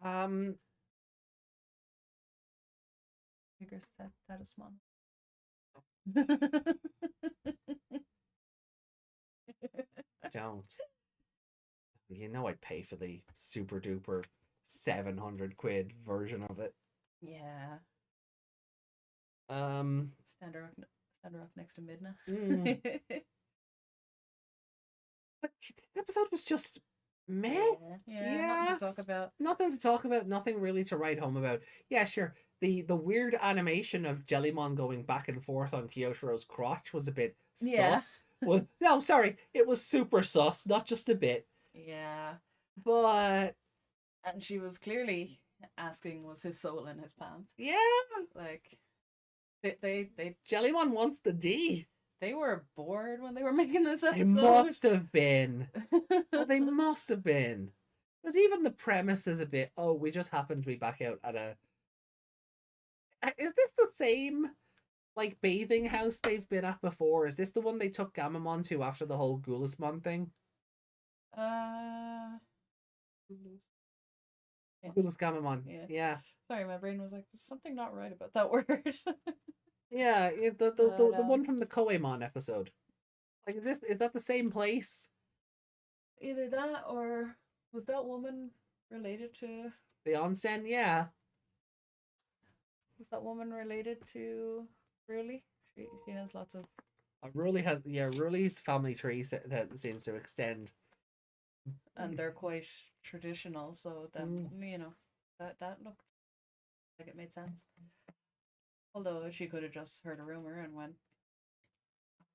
Um, Figures that is small. don't. You know I'd pay for the super duper 700 quid version of it. Yeah. Um, Stand her up next to Midna. mm, but the episode was just meh. Yeah, nothing to talk about. Nothing to talk about, nothing really to write home about. Yeah, sure. The weird animation of Jellymon going back and forth on Kyoshiro's crotch was a bit Yeah. sus. Well, no, sorry, it was super sus, not just a bit. Yeah. But And she was clearly asking, was his soul in his pants? yeah, Like, they Jellymon wants the D. they were bored when they were making this They episode. must have been. Oh, they must have been. Because even the premise is a bit, oh, we just happen to be back out at a. Is this the same, like, bathing house they've been at before? Is this the one they took Gamamon to after the whole Gulismon thing? Yeah. Gulis Gamamon. Yeah. Yeah. Sorry, my brain was like, there's something not right about that word. Yeah, But, the one from the Koemon episode. Like, is that the same place? either that or was that woman related to The onsen, yeah. was that woman related to Ruli? She has lots of Ruli's family tree that seems to extend. and they're quite traditional, so that you know that looked like it made sense. Although she could have just heard a rumor and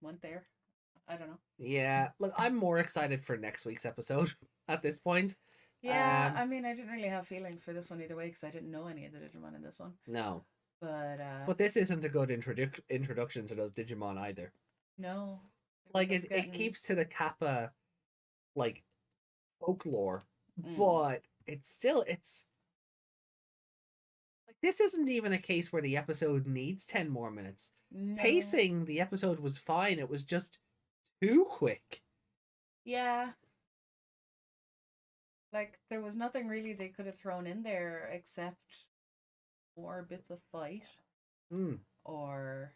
went there. I don't know. Yeah, look, I'm more excited for next week's episode at this point. Yeah, I mean, I didn't really have feelings for this one either way because I didn't know any of the Digimon in this one. No, But this isn't a good introduction to those Digimon either. no, Like it keeps to the Kappa, like, folklore, Mm. but it's like, this isn't even a case where the episode needs 10 more minutes. No. Pacing, the episode was fine. It was just too quick. Yeah. Like there was nothing really they could have thrown in there except more bits of fight Mm. or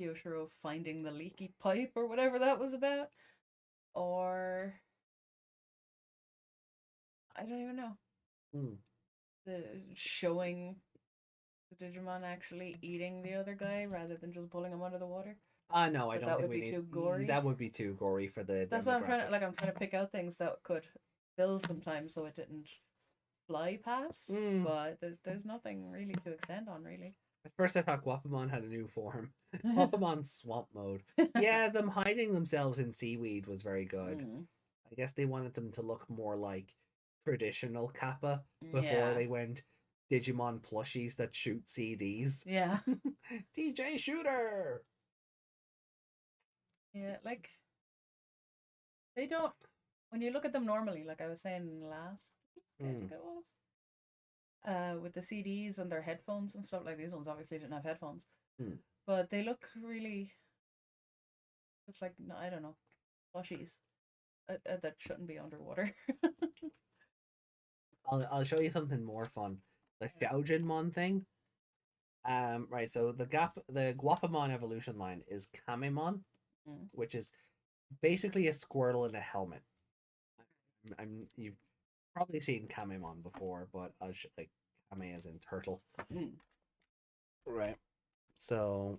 Yoshiro finding the leaky pipe or whatever that was about. Or I don't even know. Mm. The showing the Digimon actually eating the other guy rather than just pulling him under the water. No, I But don't that think would we be need too gory. that would be too gory for the That's what I'm trying demographic. to I'm trying to pick out things that could fill some time so it didn't fly past. Mm. But there's nothing really to extend on really. At first I thought Guapamon had a new form. Guapamon's swamp mode. Yeah, them hiding themselves in seaweed was very good. Mm. I guess they wanted them to look more like traditional Kappa before Yeah. they went Digimon plushies that shoot CDs. Yeah. DJ Shooter! Yeah, like they don't when you look at them normally, like I was saying in the last I think it was. With the CDs and their headphones and stuff, like these ones obviously didn't have headphones. Mm. But they look really just like no, I don't know, plushies that shouldn't be underwater. I'll show you something more fun. The Xiaojinmon thing. Right, so the Guapamon evolution line is Kamemon, which is basically a squirrel in a helmet. you've probably seen Kamemon before, but like Kame as in turtle. Mm. Right. So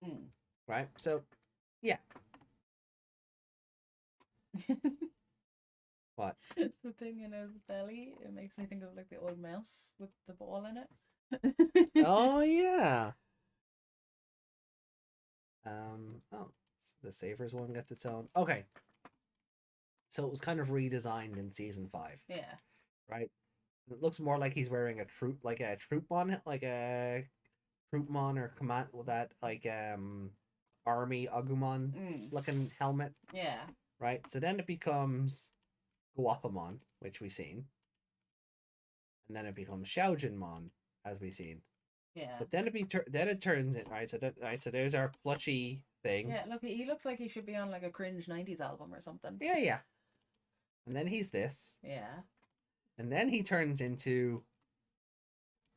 Mm. right. So yeah. What? The thing in his belly, it makes me think of like the old mouse with the ball in it. Oh yeah. Oh, the Savers one gets its own. Okay. So it was kind of redesigned in season 5. Yeah. Right? It looks more like he's wearing a troopmon, like a troopmon or command with that army Agumon looking helmet. Yeah. Right? So then it becomes Guapamon, which we've seen. And then it becomes Xiaojinmon, as we've seen. Yeah. But then it turns it right. So there's our plushy thing. Yeah, look, he looks like he should be on like a cringe '90s album or something. Yeah. And then he's this. Yeah. And then he turns into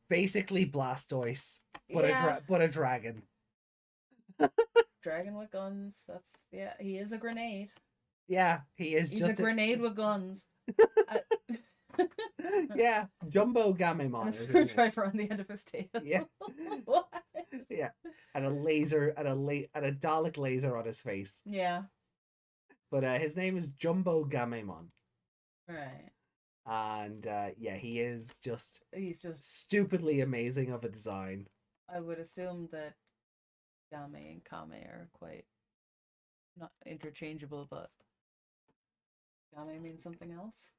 basically Blastoise, but a dragon. Dragon with guns. He is a grenade. Yeah, he's a grenade with guns. Yeah, Jumbo Gamemon. And a screwdriver on the end of his tail. Yeah. What? Yeah, and a Dalek laser on his face. Yeah. But his name is Jumbo Gamemon. Right. And he's just stupidly amazing of a design. I would assume that Game and Kame are quite not interchangeable, but Game means something else.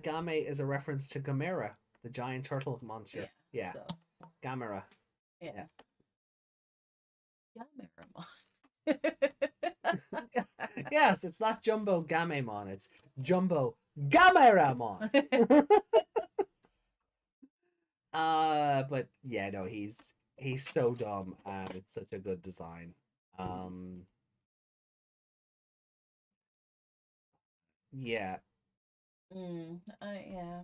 Game is a reference to Gamera, the giant turtle monster. Yeah. So. Gamera. Yeah. Gameramon. Yes, it's not Jumbo Gamemon, it's Jumbo Gameramon. But yeah, no, he's so dumb and it's such a good design. Yeah. Yeah.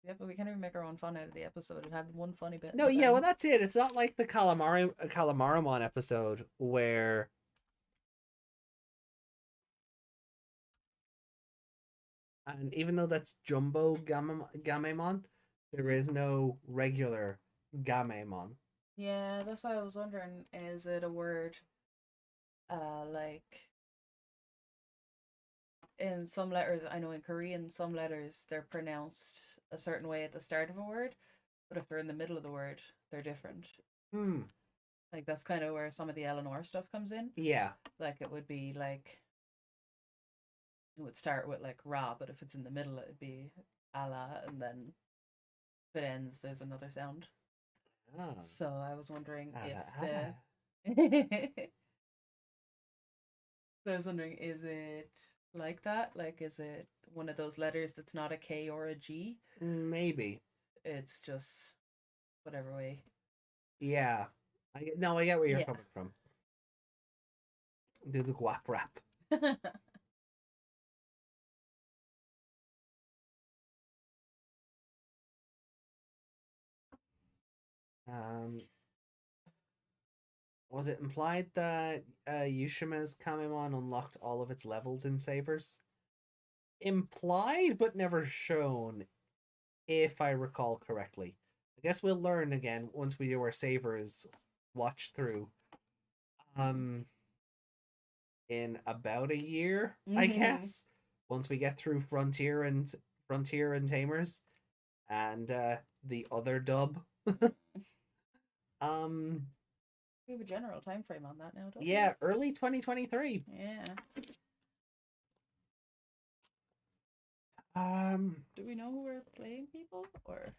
Yeah, but we can't even make our own fun out of the episode. It had one funny bit. No, yeah, well that's it. It's not like the Calamarimon episode where and even though that's Jumbo Gamemon, there is no regular Gamemon. Yeah, that's why I was wondering, is it a word like in some letters, I know in Korean some letters they're pronounced a certain way at the start of a word, but if they're in the middle of the word, they're different. Like that's kind of where some of the Eleanor stuff comes in. Yeah. Like it would be like it would start with like Ra, but if it's in the middle it'd be Allah, and then if it ends there's another sound. Oh. So I was wondering is it like that? Like, is it one of those letters that's not a K or a G? Maybe. It's just whatever way. Yeah. I get where you're coming from. Do the guap rap. Was it implied that Yushima's Kamemon unlocked all of its levels in Sabers? Implied, but never shown, if I recall correctly. I guess we'll learn again once we do our Sabers watch through. In about a year, I guess. Once we get through Frontier and Tamers, and the other dub. We have a general time frame on that now, don't we? Yeah, early 2023. Yeah. Do we know who we're playing people or?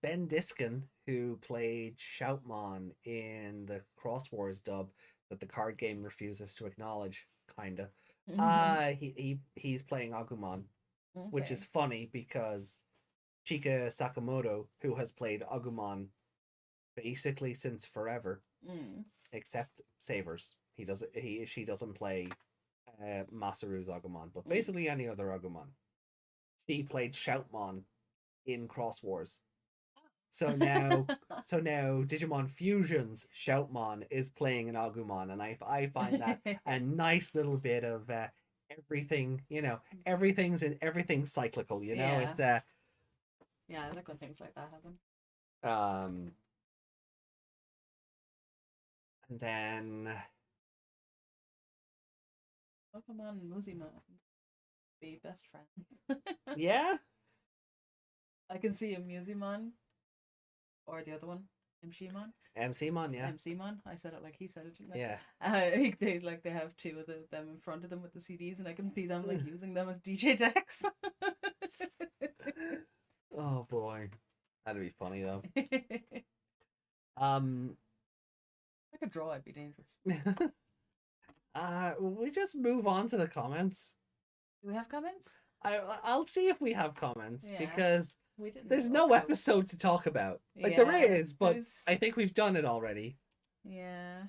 Ben Diskin, who played Shoutmon in the Cross Wars dub that the card game refuses to acknowledge, kinda. He's playing Agumon, which is funny because Chika Sakamoto, who has played Agumon basically since forever, except Savers. She doesn't play Masaru's Agumon, but basically any other Agumon. She played Shoutmon in Cross Wars. So now So now Digimon Fusion's Shoutmon is playing an Agumon, and I find that a nice little bit of everything. Everything's cyclical. Yeah. It's Yeah, I like when things like that happen. um, and then Pokemon and Muzimon be best friends. yeah, I can see a Muzimon or the other one, Mshimon. MCmon, yeah, MCmon. I said it like he said it. yeah. They have two of them in front of them with the CDs, and I can see them like using them as DJ decks. Oh boy, that'd be funny though. Um, I could draw. It'd be dangerous. we just move on to the comments. Do we have comments? I'll see if we have comments Yeah. because We didn't. there's no episode to talk about. Like there is, but I think we've done it already. Yeah.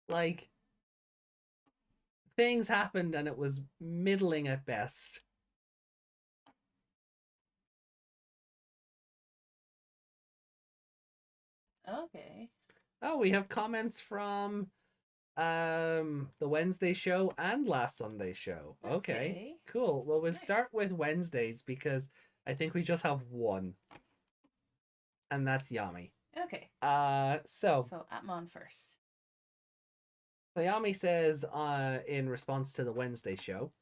Like things happened and it was middling at best. Okay. Oh, we have comments from the Wednesday show and last Sunday show. Okay. Cool. Well, we'll start with Wednesdays because I think we just have one. And that's Yami. Okay. So Atmon first. Yami says in response to the Wednesday show,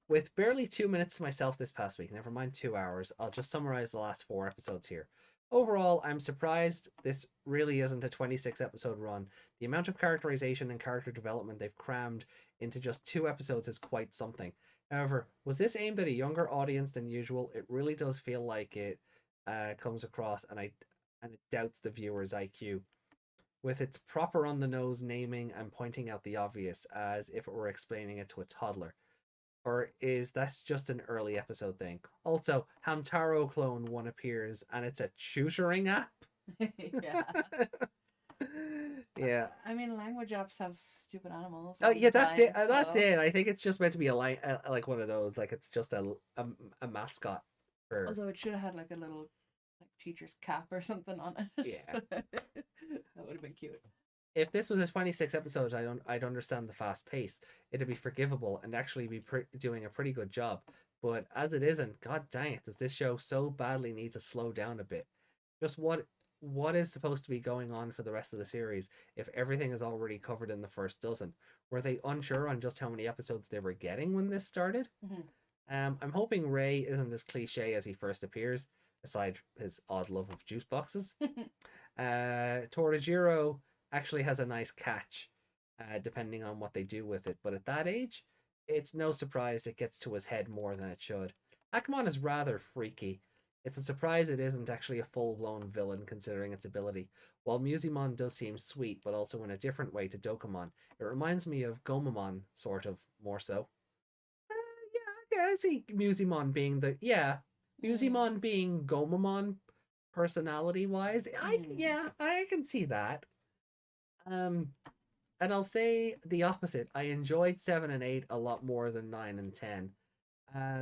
with barely 2 minutes to myself this past week, never mind 2 hours, I'll just summarize the last 4 episodes here. Overall, I'm surprised this really isn't a 26 episode run. The amount of characterization and character development they've crammed into just 2 episodes is quite something. However, was this aimed at a younger audience than usual? It really does feel like it comes across, and it doubts the viewer's IQ. With its proper on the nose naming and pointing out the obvious as if it were explaining it to a toddler. Or is that just an early episode thing? Also, Hamtaro Clone 1 appears and it's a tutoring app? Yeah. Yeah. I mean, language apps have stupid animals. Oh yeah, that's it. So... That's it. I think it's just meant to be like one of those. Like it's just a mascot. For... Although it should have had like a little like teacher's cap or something on it. Yeah. That would have been cute. If this was a 26 episode, I'd understand the fast pace. It'd be forgivable and actually be doing a pretty good job. But as it isn't, god dang it, does this show so badly need to slow down a bit? Just what is supposed to be going on for the rest of the series if everything is already covered in the first dozen? Were they unsure on just how many episodes they were getting when this started? Mm-hmm. I'm hoping Ray isn't as cliche as he first appears, aside his odd love of juice boxes. Torajiro actually has a nice catch, depending on what they do with it. But at that age, it's no surprise it gets to his head more than it should. Akamon is rather freaky. It's a surprise it isn't actually a full-blown villain considering its ability. While Musimon does seem sweet, but also in a different way to Dokamon, it reminds me of Gomamon, sort of, more so. Yeah, I see Musimon being Musimon being Gomamon personality-wise. I can see that. And I'll say the opposite. I enjoyed 7 and 8 a lot more than 9 and 10.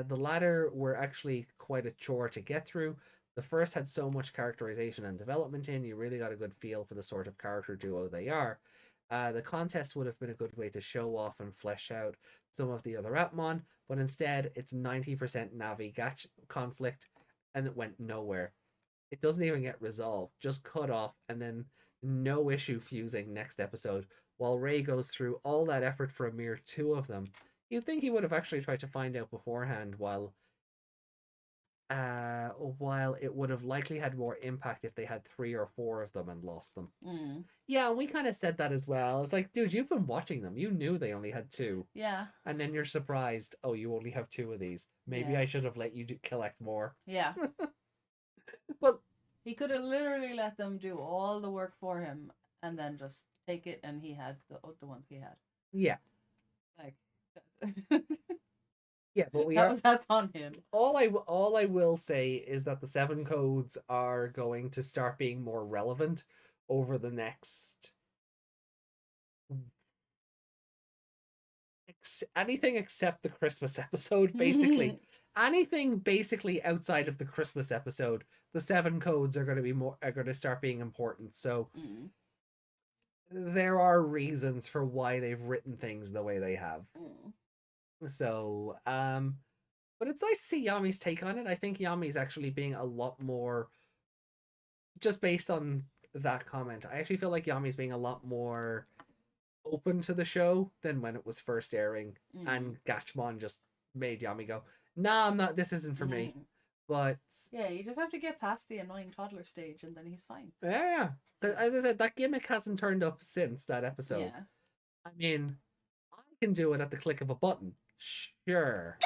The latter were actually quite a chore to get through. The first had so much characterization and development in, you really got a good feel for the sort of character duo they are. The contest would have been a good way to show off and flesh out some of the other Atmon, but instead it's 90% Navi Gach conflict and it went nowhere. It doesn't even get resolved, just cut off, and then no issue fusing next episode. While Ray goes through all that effort for a mere 2 of them, you'd think he would have actually tried to find out beforehand, while it would have likely had more impact if they had 3 or 4 of them and lost them. Yeah, and we kind of said that as well. It's like, dude, you've been watching them. You knew they only had 2. Yeah. And then you're surprised, oh, you only have 2 of these. Maybe I should have let you collect more. Yeah. But he could have literally let them do all the work for him and then just take it, and he had the ones he had. Yeah. Like yeah, but that's on him. All I will say is that the 7 codes are going to start being more relevant over the next anything except the Christmas episode, basically. anything basically outside of the Christmas episode, the 7 codes are going to start being important. So there are reasons for why they've written things the way they have. So, but it's nice to see Yami's take on it. I think Yami's actually being a lot more, just based on that comment, I actually feel like Yami's being a lot more open to the show than when it was first airing, and Gatchmon just made Yami go, nah, I'm not, this isn't for me. But yeah, you just have to get past the annoying toddler stage and then he's fine. yeah, as I said, that gimmick hasn't turned up since that episode. Yeah. I mean, I can do it at the click of a button, sure,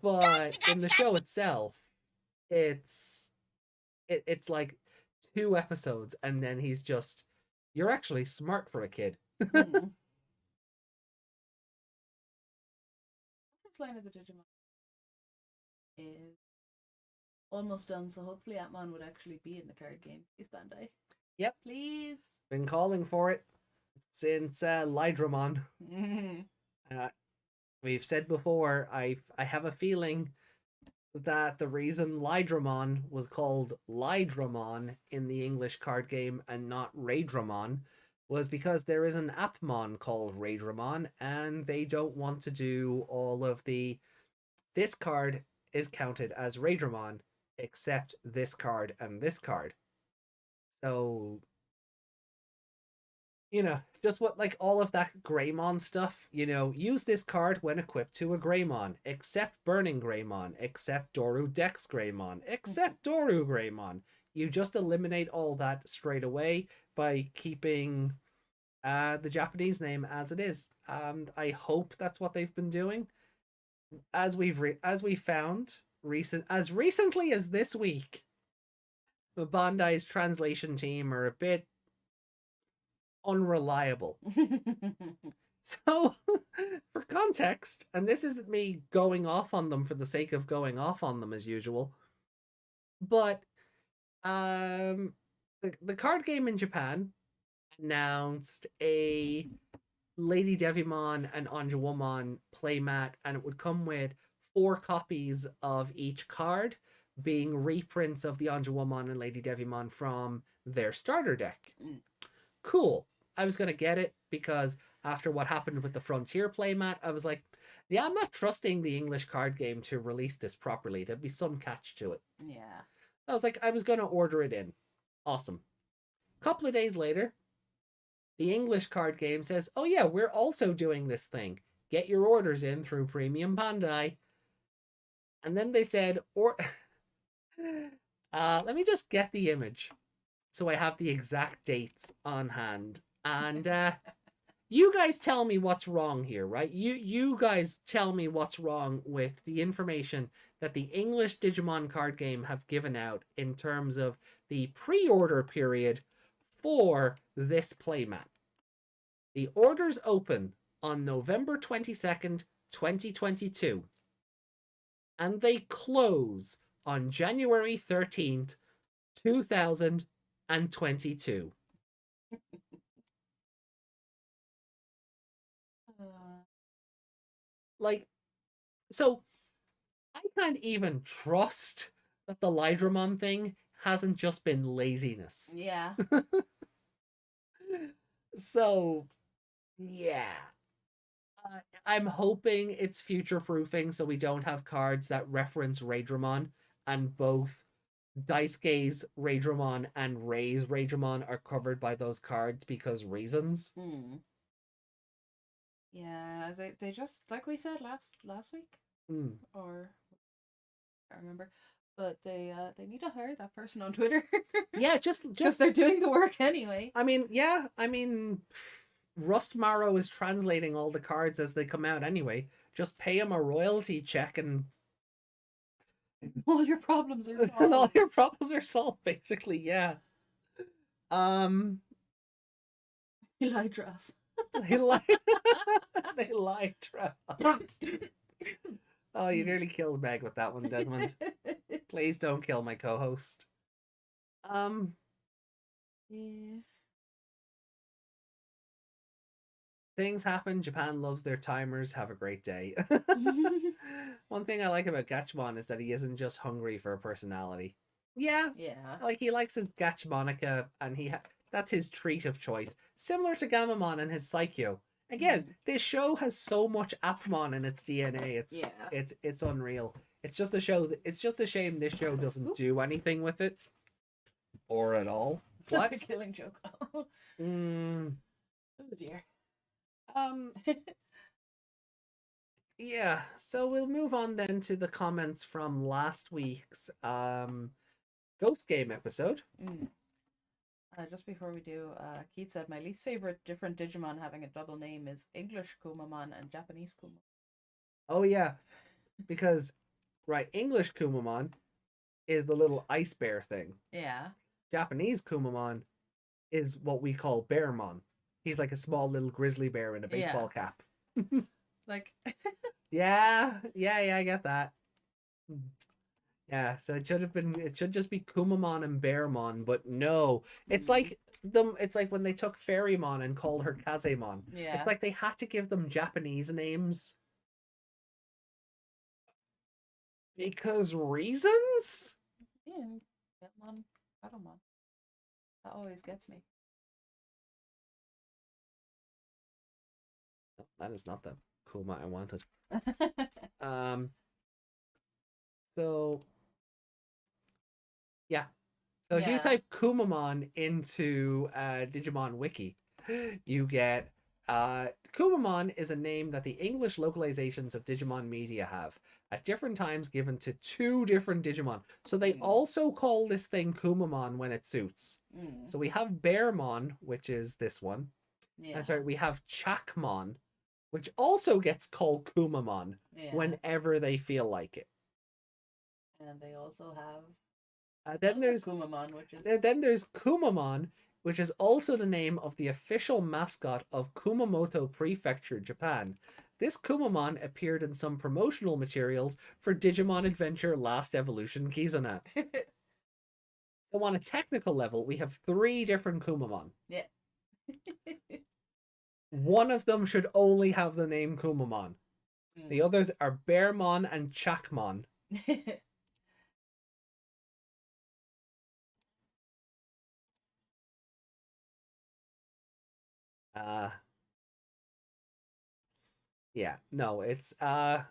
but in the show itself, it's like 2 episodes and then he's just, you're actually smart for a kid. First line of the Digimon is almost done, so hopefully Atmon would actually be in the card game. Please, Bandai. Yep. Please. Been calling for it since Lydramon. We've said before, I have a feeling that the reason Lydramon was called Lydramon in the English card game and not Raydramon was because there is an Appmon called Raydramon, and they don't want to do all of the, this card is counted as Raydramon, except this card and this card. So, you know, just what, like, all of that Greymon stuff, you know, use this card when equipped to a Greymon, except Burning Greymon, except Doru Dex Greymon, except Doru Greymon. You just eliminate all that straight away by keeping the Japanese name as it is. I hope that's what they've been doing. As we found as recently as this week, the Bandai's translation team are a bit unreliable. So, for context, and this isn't me going off on them for the sake of going off on them as usual, but the card game in Japan announced a Lady Devimon and Anjouwamon playmat, and it would come with 4 copies of each card, being reprints of the Anjouwamon and Lady Devimon from their starter deck. Cool. I was going to get it because after what happened with the Frontier playmat, I was like, yeah, I'm not trusting the English card game to release this properly. There'd be some catch to it. Yeah. I was like, I was going to order it in. Awesome. A couple of days later, the English card game says, oh yeah, we're also doing this thing. Get your orders in through Premium Bandai. And then they said, let me just get the image so I have the exact dates on hand. And you guys tell me what's wrong here, right? You guys tell me what's wrong with the information that the English Digimon card game have given out in terms of the pre-order period for this playmat. The orders open on November 22nd, 2022. And they close on January 13th, 2022. Like, so I can't even trust that the Lydramon thing hasn't just been laziness. Yeah. So, yeah. I'm hoping it's future-proofing so we don't have cards that reference Raydramon, and both Daisuke's Raydramon and Rei's Raydramon are covered by those cards because reasons. Yeah, they just, like we said last week, or I can't remember, but they need to hire that person on Twitter. Yeah, just they're doing the work anyway. I mean, Rust Marrow is translating all the cards as they come out anyway. Just pay him a royalty check and all your problems are solved. And all your problems are solved, basically, yeah. Elytras. They Elytra. Oh, you nearly killed Meg with that one, Desmond. Please don't kill my co-host. Yeah. things happen. Japan loves their timers. Have a great day. One thing I like about Gatchmon is that he isn't just hungry for a personality. Yeah, Yeah. like he likes his Gatchmonica, and that's his treat of choice. Similar to Gamamon and his Psycho. Again, this show has so much Appmon in its DNA. It's unreal. It's just a show. It's just a shame this show doesn't do anything with it, or at all. What? That's a killing joke. Mm, Oh dear. um. Yeah. So we'll move on then to the comments from last week's Ghost Game episode. Just before we do, Keith said my least favorite different Digimon having a double name is English Kumamon and Japanese Kumamon. Oh yeah, because English Kumamon is the little ice bear thing. Yeah. Japanese Kumamon is what we call Bearmon. He's like a small little grizzly bear in a baseball cap. Like. yeah, I get that. Yeah, so it should just be Kumamon and Bearmon, but no. It's like when they took Fairymon and called her Kazemon. Yeah. It's like they had to give them Japanese names. Because reasons? Yeah, Batman, Battlemon. That always gets me. Oh, that is not the Kuma I wanted. So yeah. So if you type Kumamon into Digimon Wiki, you get Kumamon is a name that the English localizations of Digimon media have at different times given to two different Digimon. So they also call this thing Kumamon when it suits. So we have Bearmon, which is this one. Yeah. And sorry, we have Chakmon, which also gets called Kumamon whenever they feel like it. And they also have then there's Kumamon, which is then there's Kumamon, which is also the name of the official mascot of Kumamoto Prefecture, Japan. This Kumamon appeared in some promotional materials for Digimon Adventure Last Evolution Kizuna. So on a technical level, we have 3 different Kumamon. Yeah. One of them should only have the name Kumamon. The others are Bearmon and Chakmon. Yeah, no, it's yeah,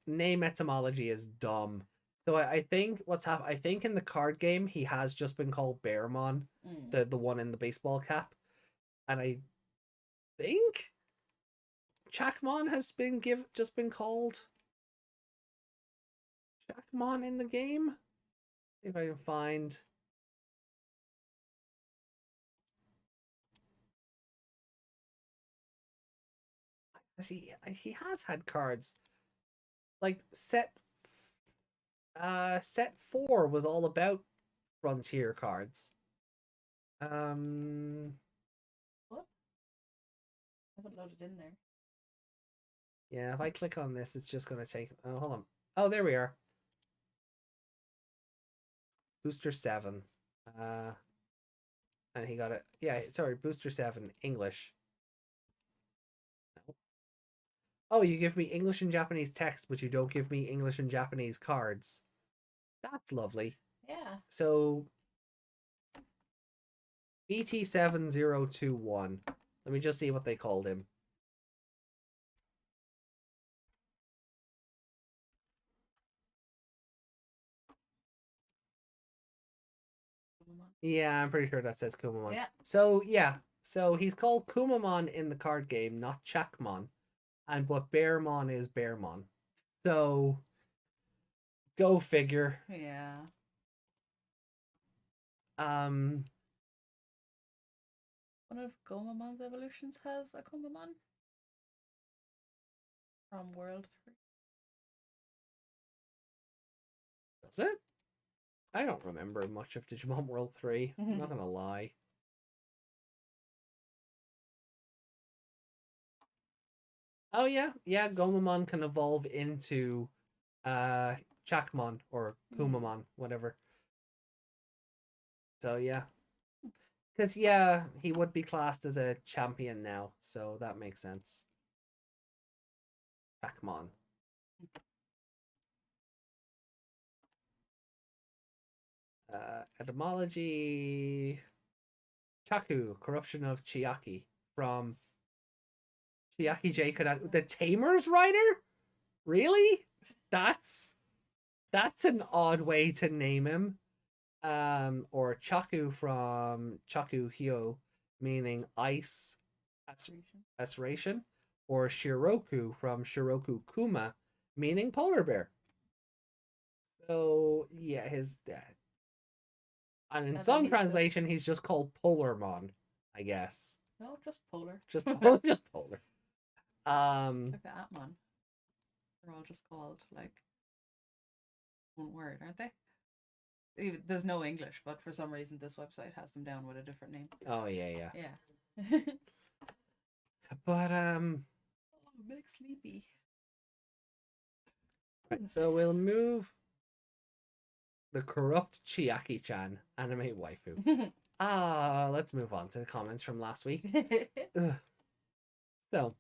name etymology is dumb. So I think I think in the card game he has just been called Bearmon, the one in the baseball cap, and I think Chakmon has been just been called Chakmon in the game. If I can find. He has had cards like set 4 was all about Frontier cards. What? I haven't loaded in there. Yeah, if I click on this, it's just gonna take. Oh, hold on. Oh, there we are. Booster 7. And he got it. Yeah, sorry, Booster 7 English. No. Oh, you give me English and Japanese text, but you don't give me English and Japanese cards. That's lovely. Yeah. So BT7021. Let me just see what they called him. Yeah, I'm pretty sure that says Kumamon. Yeah. So yeah, so he's called Kumamon in the card game, not Chakmon, but Bearmon is Bearmon. So go figure. Yeah. One of Gomamon's evolutions has a Kumamon from World 3. Does it? I don't remember much of Digimon World 3. I'm not gonna lie. Oh yeah, Gomamon can evolve into Chakmon or Kumamon, whatever. So yeah. Because, yeah, he would be classed as a champion now, so that makes sense. Pac-Mon. Etymology. Chaku, corruption of Chiaki from Chiaki J. The Tamer's Rider? Really? That's an odd way to name him. Or Chaku from Chaku Hyo, meaning ice aspiration, or Shiroku from Shiroku Kuma, meaning polar bear. So yeah, his dad. And in some translation, he's just called Polarmon, I guess. No, just polar. Just just polar. It's like the Atmon. They're all just called like one word, aren't they? There's no English, but for some reason this website has them down with a different name. Oh yeah. Yeah. But oh, big sleepy. Right, so we'll move the corrupt Chiaki-chan anime waifu. Let's move on to the comments from last week. So,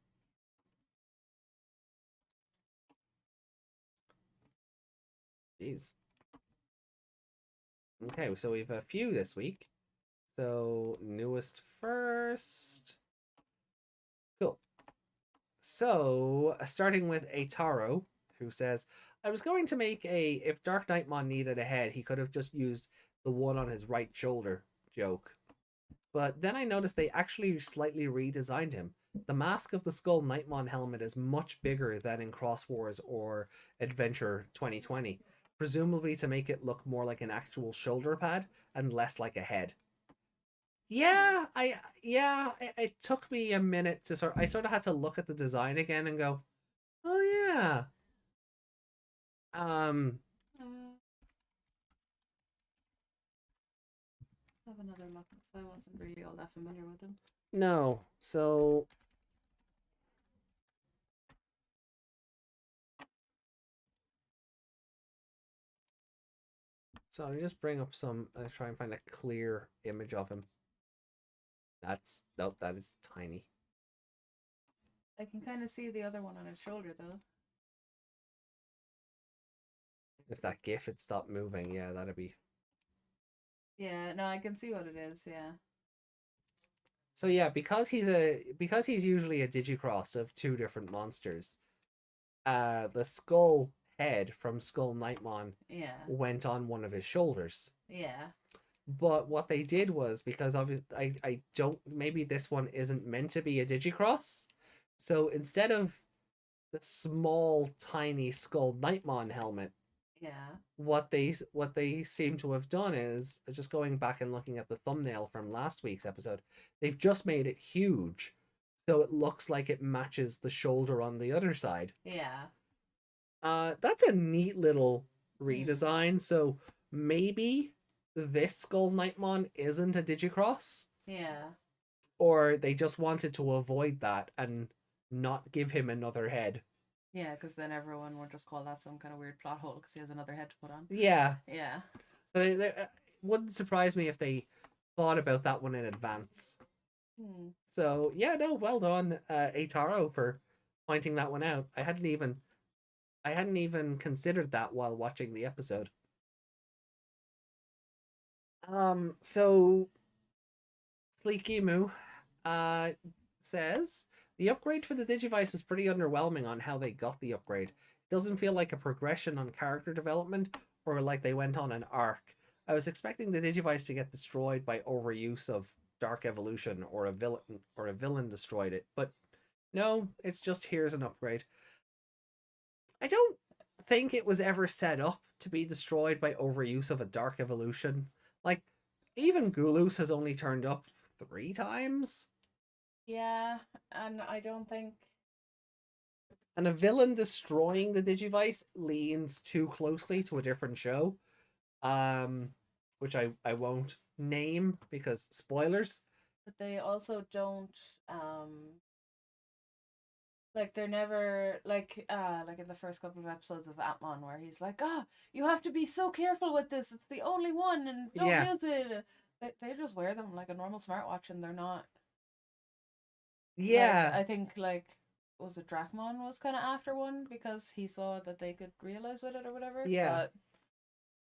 jeez. Okay, so we have a few this week. So, newest first. Cool. So, starting with Ataro, who says, I was going to make a if Dark Knightmon needed a head, he could have just used the one on his right shoulder joke. But then I noticed they actually slightly redesigned him. The mask of the Skull Knightmon helmet is much bigger than in Cross Wars or Adventure 2020, presumably to make it look more like an actual shoulder pad and less like a head. Yeah, it took me a minute to I sort of had to look at the design again and go, oh yeah. Have another look because I wasn't really all that familiar with him. No, so I'll just bring up some. I'll try and find a clear image of him. That's nope, that is tiny. I can kind of see the other one on his shoulder though. If that GIF had stopped moving, yeah, that'd be. Yeah, no, I can see what it is. Yeah. So yeah, because he's usually a Digicross of two different monsters. The skull head from Skull Knightmon went on one of his shoulders. Yeah. But what they did was, because obviously I don't, maybe this one isn't meant to be a Digicross, so instead of the small tiny Skull Knightmon helmet, what they seem to have done is, just going back and looking at the thumbnail from last week's episode, they've just made it huge, so it looks like it matches the shoulder on the other side. Yeah. That's a neat little redesign. So maybe this Skull Knightmon isn't a Digicross. Yeah. Or they just wanted to avoid that and not give him another head. Yeah, because then everyone would just call that some kind of weird plot hole because he has another head to put on. Yeah. Yeah. So it wouldn't surprise me if they thought about that one in advance. So yeah, no, well done, Ataro, for pointing that one out. I hadn't even considered that while watching the episode. So Sleekimu says the upgrade for the Digivice was pretty underwhelming on how they got the upgrade. It doesn't feel like a progression on character development or like they went on an arc. I was expecting the Digivice to get destroyed by overuse of Dark Evolution or a villain destroyed it, but no, it's just here's an upgrade. I don't think it was ever set up to be destroyed by overuse of a Dark Evolution. Like, even Gulus has only turned up 3 times. Yeah, and I don't think. And a villain destroying the Digivice leans too closely to a different show, which I won't name because spoilers. But they also don't like they're never like in the first couple of episodes of Atmon where he's like, you have to be so careful with this, it's the only one and don't use it. they just wear them like a normal smartwatch, and they're not like, Yeah, I think, like, was it Drachmon was kind of after one because he saw that they could realize with it or whatever, yeah. but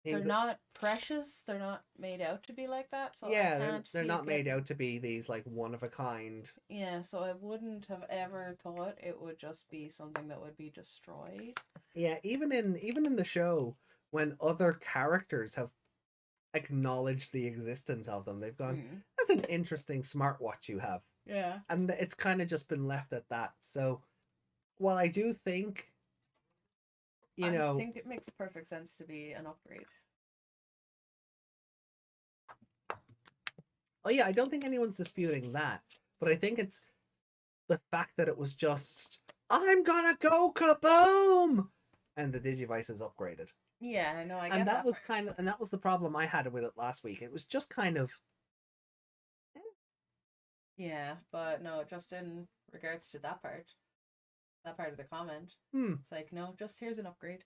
He they're was not precious. They're not made out to be like that, so I yeah, can't they're see it not made getting. out to be these like one of a kind. Yeah, so I wouldn't have ever thought it would just be something that would be destroyed. Yeah, even in the show, when other characters have acknowledged the existence of them, they've gone, Mm. "That's an interesting smartwatch you have," Yeah. and it's kind of just been left at that. So, while I do think, you I know, think it makes perfect sense to be an upgrade. oh yeah, I don't think anyone's disputing that, but I think it's the fact that it was just, "I'm gonna go kaboom," and the Digivice is upgraded. Yeah, I know, I And get that that was part. kind of, and that was the problem I had with it last week. It was just kind of, Yeah, but no, just in regards to that part of the comment, hmm, it's like, no, just here's an upgrade.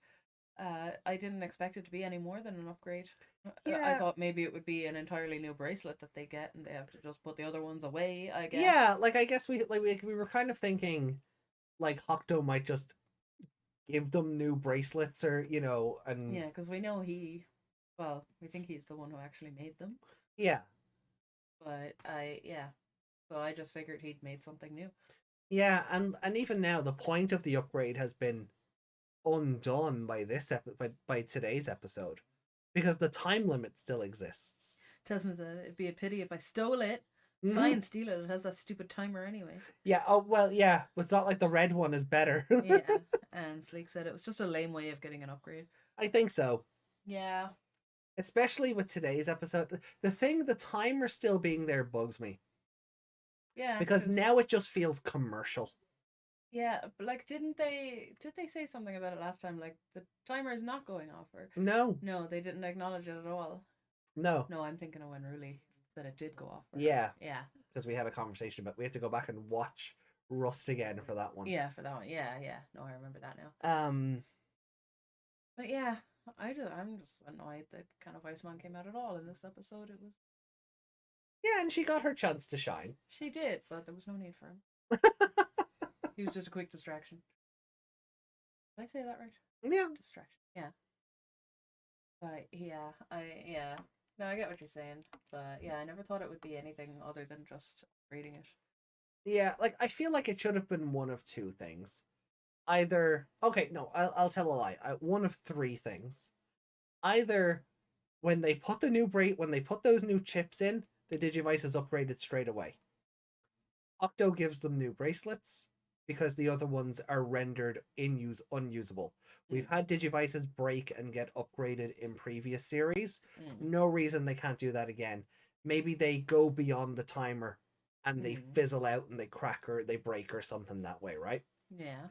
I didn't expect it to be any more than an upgrade. I yeah, thought maybe it would be an entirely new bracelet that they get and they have to just put the other ones away, I yeah. guess. Like I guess we were kind of thinking like Hokuto might just give them new bracelets, or and Yeah, because we know well, we think he's the one who actually made them, yeah, but yeah. So I just figured he'd made something new. yeah, and even now the point of the upgrade has been undone by by today's episode, because the time limit still exists. Tesma said it'd be a pity if I stole it. Mm-hmm. Fine, steal it. It has that stupid timer anyway. Yeah. Oh well. Yeah. It's not like the red one is better. Yeah, and Sleek said it was just a lame way of getting an upgrade. I think so. Yeah, Especially with today's episode, the timer still being there bugs me, yeah, because because now it just feels commercial. yeah, but like, did they say something about it last time? Like the timer is not going off, or No, no, they didn't acknowledge it at all. no, No, I'm thinking of when Ruli said it did go off for her. yeah, Yeah, because we had a conversation, but we had to go back and watch Rust again for that one. yeah, for that one. Yeah, yeah. No, I remember that now. Um, But yeah, I'm just annoyed that kind of Iceman came out at all in this episode. It was yeah, and she got her chance to shine. She did, but there was no need for him. He was just a quick distraction. Did I say that right? Yeah, Distraction. Yeah. But yeah. No, I get what you're saying. But yeah, I never thought it would be anything other than just reading it. yeah. Like I feel like it should have been one of two things. Either okay, no, I'll tell a lie. One of three things. Either when they put those new chips in, the Digivice is upgraded straight away. Octo gives them new bracelets because the other ones are rendered unusable. We've had Digivices break and get upgraded in previous series. Mm. No reason they can't do that again. Maybe they go beyond the timer and they fizzle out and they crack or they break or something that way, right? Yeah.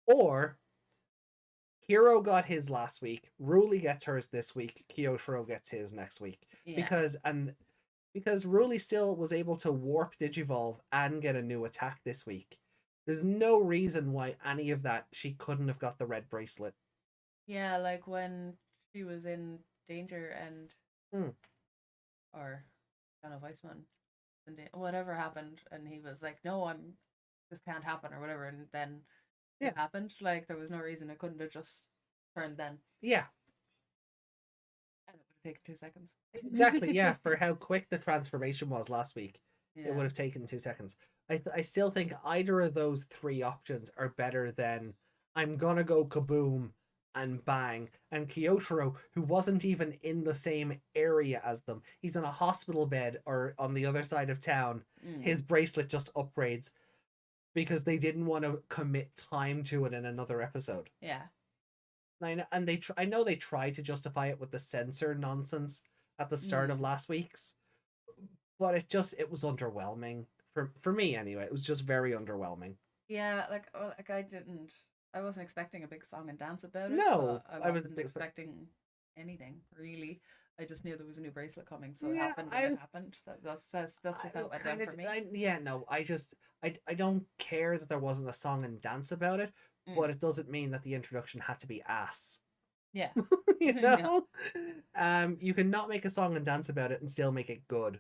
Or Hero got his last week, Ruli gets hers this week, Kyoshiro gets his next week. Yeah. Because Ruli still was able to warp Digivolve and get a new attack this week. There's no reason why any of that she couldn't have got the red bracelet. Yeah, like when she was in danger and or kind of Iceman, whatever happened, and he was like, "No, this can't happen" or whatever, and then it happened. Like there was no reason it couldn't have just turned then. Yeah. And it would have taken 2 seconds. Exactly, yeah, for how quick the transformation was last week. Yeah. It would have taken 2 seconds. I still think either of those three options are better than I'm gonna go kaboom and bang. And Kyoshiro, who wasn't even in the same area as them, he's in a hospital bed or on the other side of town. His bracelet just upgrades because they didn't want to commit time to it in another episode. Yeah. I know they tried to justify it with the sensor nonsense at the start of last week's, but it was underwhelming for me anyway. It was just very underwhelming. Yeah, like I wasn't expecting a big song and dance about it. No, but I wasn't expecting anything really. I just knew there was a new bracelet coming, so it happened when it happened. That's just how it went down for me. I don't care that there wasn't a song and dance about it, but it doesn't mean that the introduction had to be ass. Yeah. You know? You can not make a song and dance about it and still make it good.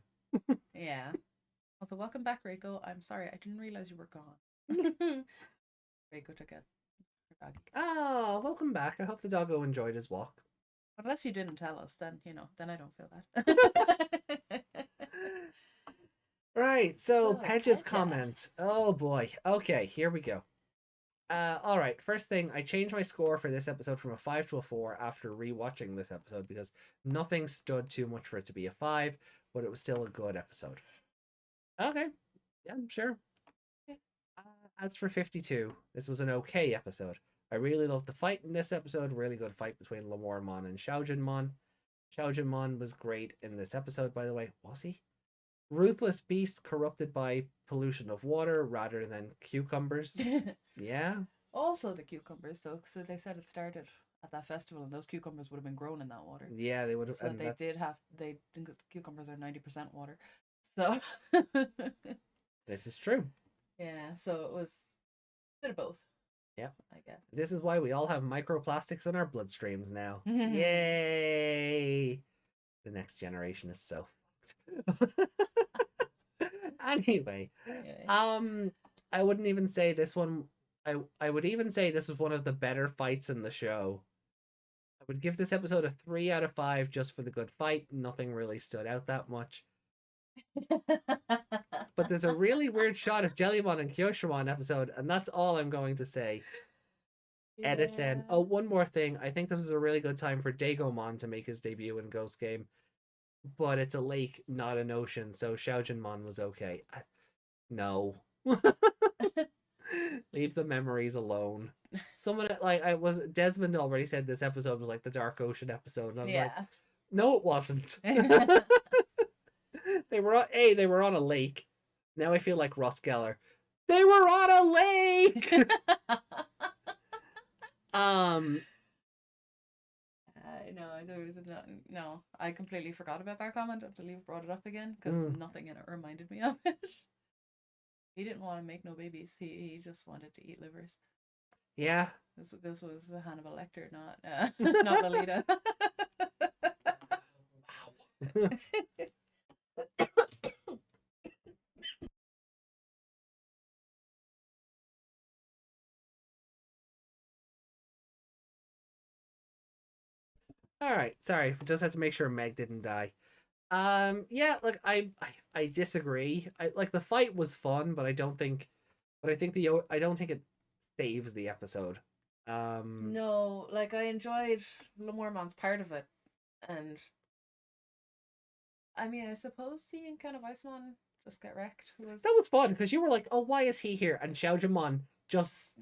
Yeah. Also, welcome back, Reiko. I'm sorry, I didn't realize you were gone. Reiko took a doggy. Ah, welcome back. I hope the doggo enjoyed his walk. Unless you didn't tell us, then then I don't feel bad. Right, so Pedge's Pedja. comment. Oh boy. Okay, here we go. All right. First thing, I changed my score for this episode from a 5 to a 4 after rewatching this episode because nothing stood too much for it to be a 5, but it was still a good episode. Okay. Yeah, sure. As for 52, this was an okay episode. I really loved the fight in this episode. Really good fight between Lamormon and Xiaojinmon. Xiaojinmon was great in this episode, by the way. Was he? Ruthless beast corrupted by pollution of water rather than cucumbers. Yeah. Also, the cucumbers, though, because they said it started at that festival, and those cucumbers would have been grown in that water. Yeah, they would have. So and they that's... did have the cucumbers are 90% water. So this is true. yeah, so it was a bit of both. Yeah, I guess. This is why we all have microplastics in our bloodstreams now. Yay! The next generation is so fucked. Anyway, I wouldn't even say this one. I would even say this is one of the better fights in the show. I would give this episode a 3 out of 5 just for the good fight. Nothing really stood out that much. But there's a really weird shot of Jellymon and Kyoshamon episode, and that's all I'm going to say. Yeah. Edit then. Oh, one more thing. I think this is a really good time for Dagomon to make his debut in Ghost Game. But it's a lake, not an ocean, so Xiaojinmon was okay. No. Leave the memories alone. Someone Desmond already said this episode was like the Dark Ocean episode, and I was like, no, it wasn't. They were on a lake. Now I feel like Ross Geller. They were on a lake. No, I completely forgot about that comment until you brought it up again because nothing in it reminded me of it. He didn't want to make no babies. He just wanted to eat livers. Yeah. This was Hannibal Lecter, not Lolita. Wow. All right, sorry. Just had to make sure Meg didn't die. Yeah, like I disagree. I like the fight was fun, but I don't think it saves the episode. No, like I enjoyed Lamormon's part of it, and I mean, I suppose seeing kind of Icemon just get wrecked that was fun because you were like, oh, why is he here? And Xiaojinmon just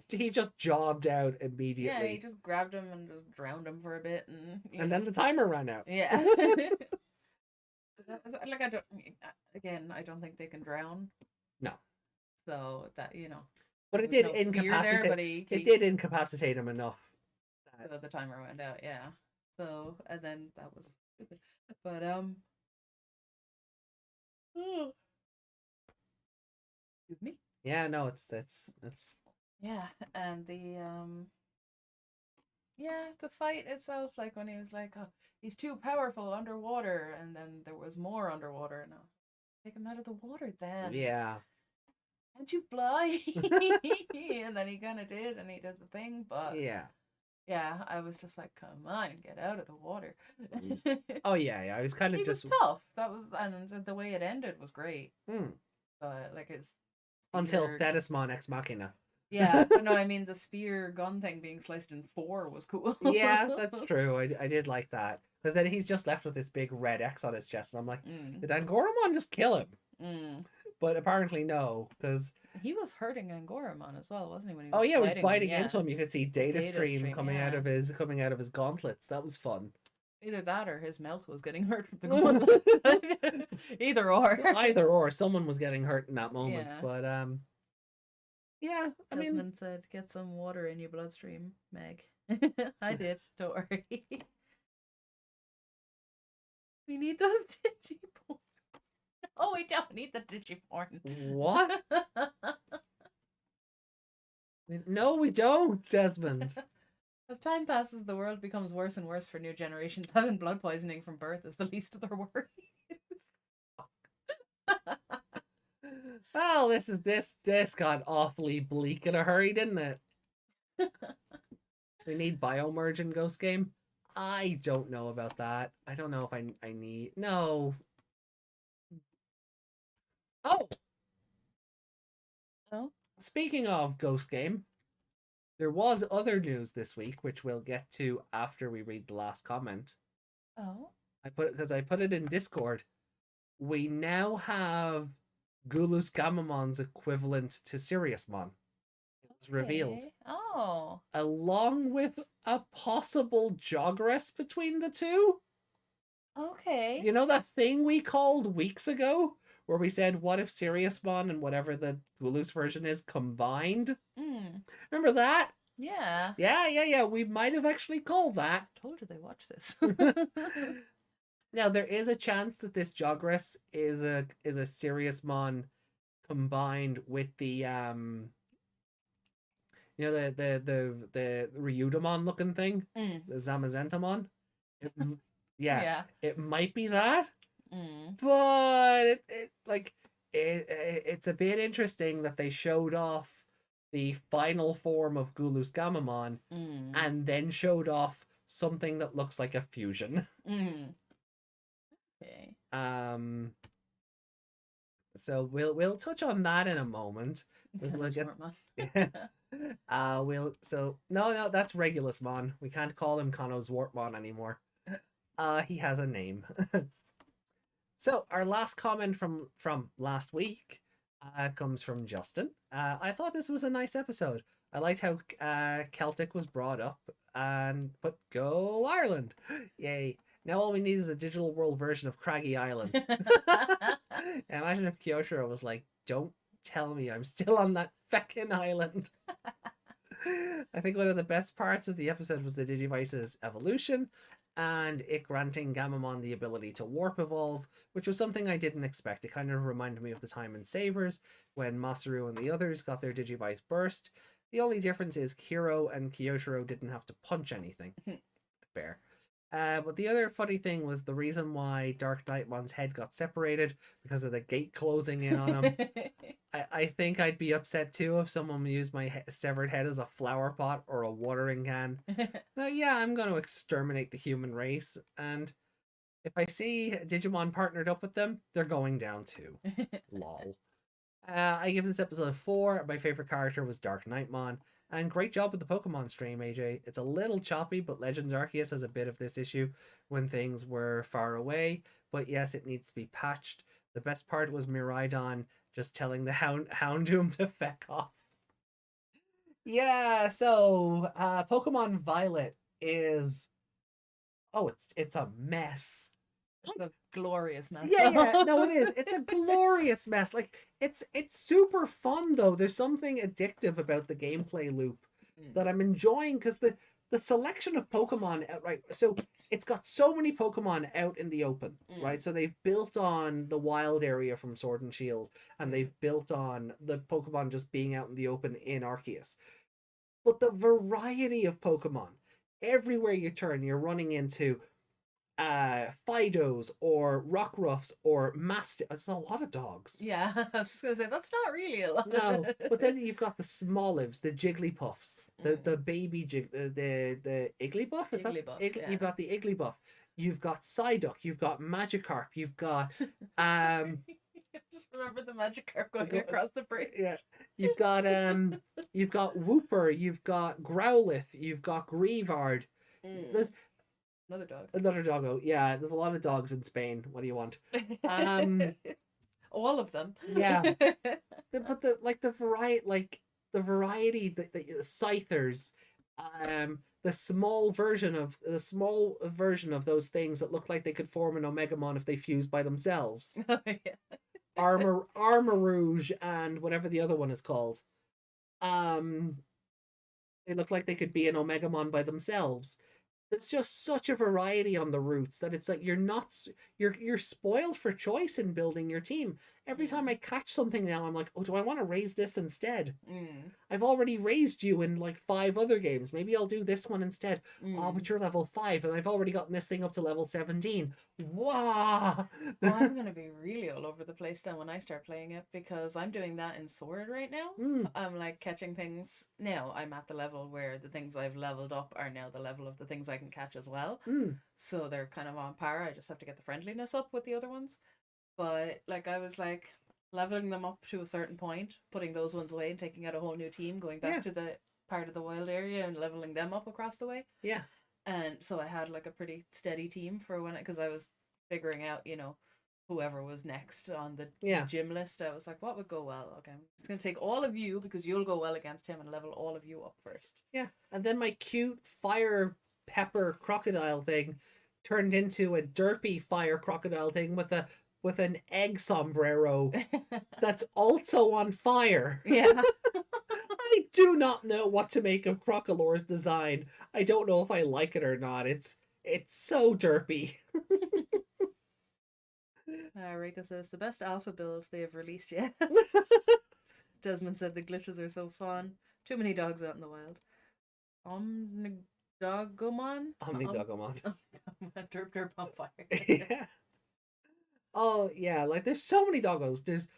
jobbed out immediately. Yeah, he just grabbed him and just drowned him for a bit, and then the timer ran out. Yeah. Like I don't think they can drown. No. So that but it did incapacitate. It did incapacitate him enough. So the timer went out. Yeah. So and then that was stupid. But excuse me. Yeah. No. It's. Yeah, and the fight itself, like when he was like, oh, he's too powerful underwater, and then there was more underwater. No, take him out of the water then. Yeah. Can't you fly? And then he kind of did, and he did the thing, but yeah, I was just like, come on, get out of the water. Oh yeah, I was kind of he just was tough. That was, and the way it ended was great. But like it's until Thetismon Ex Machina. Yeah, but no, I mean the spear gun thing being sliced in 4 was cool. Yeah, that's true. I did like that because then he's just left with this big red X on his chest, and I'm like, did Angoramon just kill him? But apparently no, because he was hurting Angoramon as well, wasn't he? When he was biting into him, you could see data stream coming out of his gauntlets. That was fun. Either that or his mouth was getting hurt from the gauntlet. Either or. Someone was getting hurt in that moment. Yeah. But yeah, I mean, Desmond said, "Get some water in your bloodstream, Meg." I did. Don't worry. We need those Digiporn. Oh, we don't need the Digiporn. What? No, we don't, Desmond. As time passes, the world becomes worse and worse for new generations. Having blood poisoning from birth is the least of their worries. Well, this got awfully bleak in a hurry, didn't it? We need biomerge in Ghost Game. I don't know about that. I don't know if I need no. Oh, Oh, speaking of Ghost Game, there was other news this week, which we'll get to after we read the last comment. oh, I put it in Discord. We now have Gulus Gamamon's equivalent to Siriusmon. It was revealed. okay. Oh, Along with a possible Jogress between the two. okay. You know that thing we called weeks ago? Where we said, what if Siriusmon and whatever the Gulus version is combined? Remember that? Yeah. Yeah. We might have actually called that. I told you they watch this. Now, there is a chance that this Jogress is a Siriusmon combined with the the Ryudamon looking thing, the Zamazentamon. Yeah, it might be that, but it's a bit interesting that they showed off the final form of Gulus Gamamon and then showed off something that looks like a fusion. Okay. So we'll touch on that in a moment. We'll get no, that's Regulusmon. We can't call him Kano's Wartmon anymore. He has a name. So our last comment from last week comes from Justin. I thought this was a nice episode. I liked how Celtic was brought up, but go Ireland. Yay. Now all we need is a digital world version of Craggy Island. Imagine if Kyoshiro was like, don't tell me I'm still on that feckin' island. I think one of the best parts of the episode was the Digivice's evolution and it granting Gamamon the ability to warp evolve, which was something I didn't expect. It kind of reminded me of the time in Savers when Masaru and the others got their Digivice burst. The only difference is Hiro and Kyoshiro didn't have to punch anything. Fair. But the other funny thing was the reason why Dark Knightmon's head got separated because of the gate closing in on him. I think I'd be upset too if someone used my severed head as a flower pot or a watering can. Yeah, I'm going to exterminate the human race. And if I see Digimon partnered up with them, they're going down too. Lol. I give this episode a 4. My favorite character was Dark Knightmon. And great job with the Pokemon stream, AJ. It's a little choppy, but Legends Arceus has a bit of this issue when things were far away. But yes, it needs to be patched. The best part was Miraidon just telling the Houndoom to feck off. Yeah, so Pokemon Violet is... Oh, it's a mess. It's a glorious mess. Yeah, no, it is. It's a glorious mess. Like it's super fun though. There's something addictive about the gameplay loop that I'm enjoying because the selection of Pokemon outright. So it's got so many Pokemon out in the open, right? So they've built on the wild area from Sword and Shield, and they've built on the Pokemon just being out in the open in Arceus. But the variety of Pokemon, everywhere you turn, you're running into Fidos or Rockruffs or Mastiff. It's a lot of dogs. Yeah, I was just gonna say that's not really a lot. No, but then you've got the Smolives, the Jigglypuffs, the baby the Igglybuff. Is Igglybuff, that yeah. You've got the Igglybuff. You've got Psyduck. You've got Magikarp. You've got Just remember the Magikarp going across the bridge. Yeah, you've got Wooper. You've got Growlithe. You've got Grievard. There's another dog. Another doggo. Yeah, there's a lot of dogs in Spain. What do you want? All of them. Yeah. But the variety, the Scythers, the small version of those things that look like they could form an Omegamon if they fused by themselves. Oh, yeah. Armor Rouge and whatever the other one is called. They look like they could be an Omegamon by themselves. There's just such a variety on the routes that it's like you're spoiled for choice in building your team. Every time I catch something now, I'm like, oh, do I want to raise this instead? Mm. I've already raised you in like 5 other games. Maybe I'll do this one instead. Oh, but Mm. you're level 5 and I've already gotten this thing up to level 17. Wow. Oh, I'm gonna be really all over the place then when I start playing it because I'm doing that in Sword right now. Mm, I'm like catching things. Now I'm at the level where the things I've leveled up are now the level of the things I can catch as well. mm. So they're kind of on par. I just have to get the friendliness up with the other ones. But like I was like leveling them up to a certain point, putting those ones away and taking out a whole new team, going Yeah, back to the part of the wild area and leveling them up across the way. yeah, And so I had like a pretty steady team for when because I was figuring out, whoever was next on the yeah, gym list. I was like, what would go well? Okay, I'm just gonna take all of you because you'll go well against him and level all of you up first. yeah. And then my cute fire pepper crocodile thing turned into a derpy fire crocodile thing with an egg sombrero that's also on fire. Yeah. I do not know what to make of Crocolore's design. I don't know if I like it or not. It's so derpy. Reiko says the best alpha build they have released yet. Desmond said the glitches are so fun. Too many dogs out in the wild. Omnidogomon? Omnidogomon. Derp derp on fire. Yeah. Oh yeah, like there's so many doggos. There's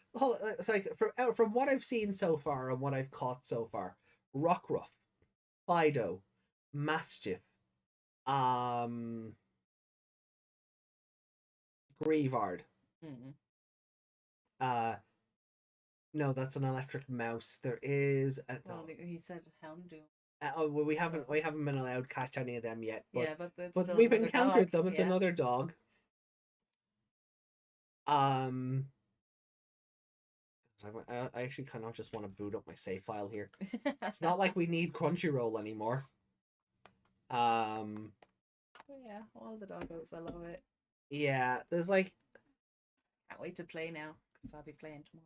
it's like from what I've seen so far and what I've caught so far, Rockruff, Fido, Mastiff, um, Grievard. Mm. Uh, no, that's an electric mouse. There is Well, he said Houndoom. well, we haven't been allowed to catch any of them yet. But Yeah, but it's but still we've another encountered dog. them. It's Yeah. another dog. Um, I actually kind of just want to boot up my save file here. It's not like we need Crunchyroll anymore. Yeah, all the doggos. I love it. Yeah, there's like Can't wait to play now because I'll be playing tomorrow.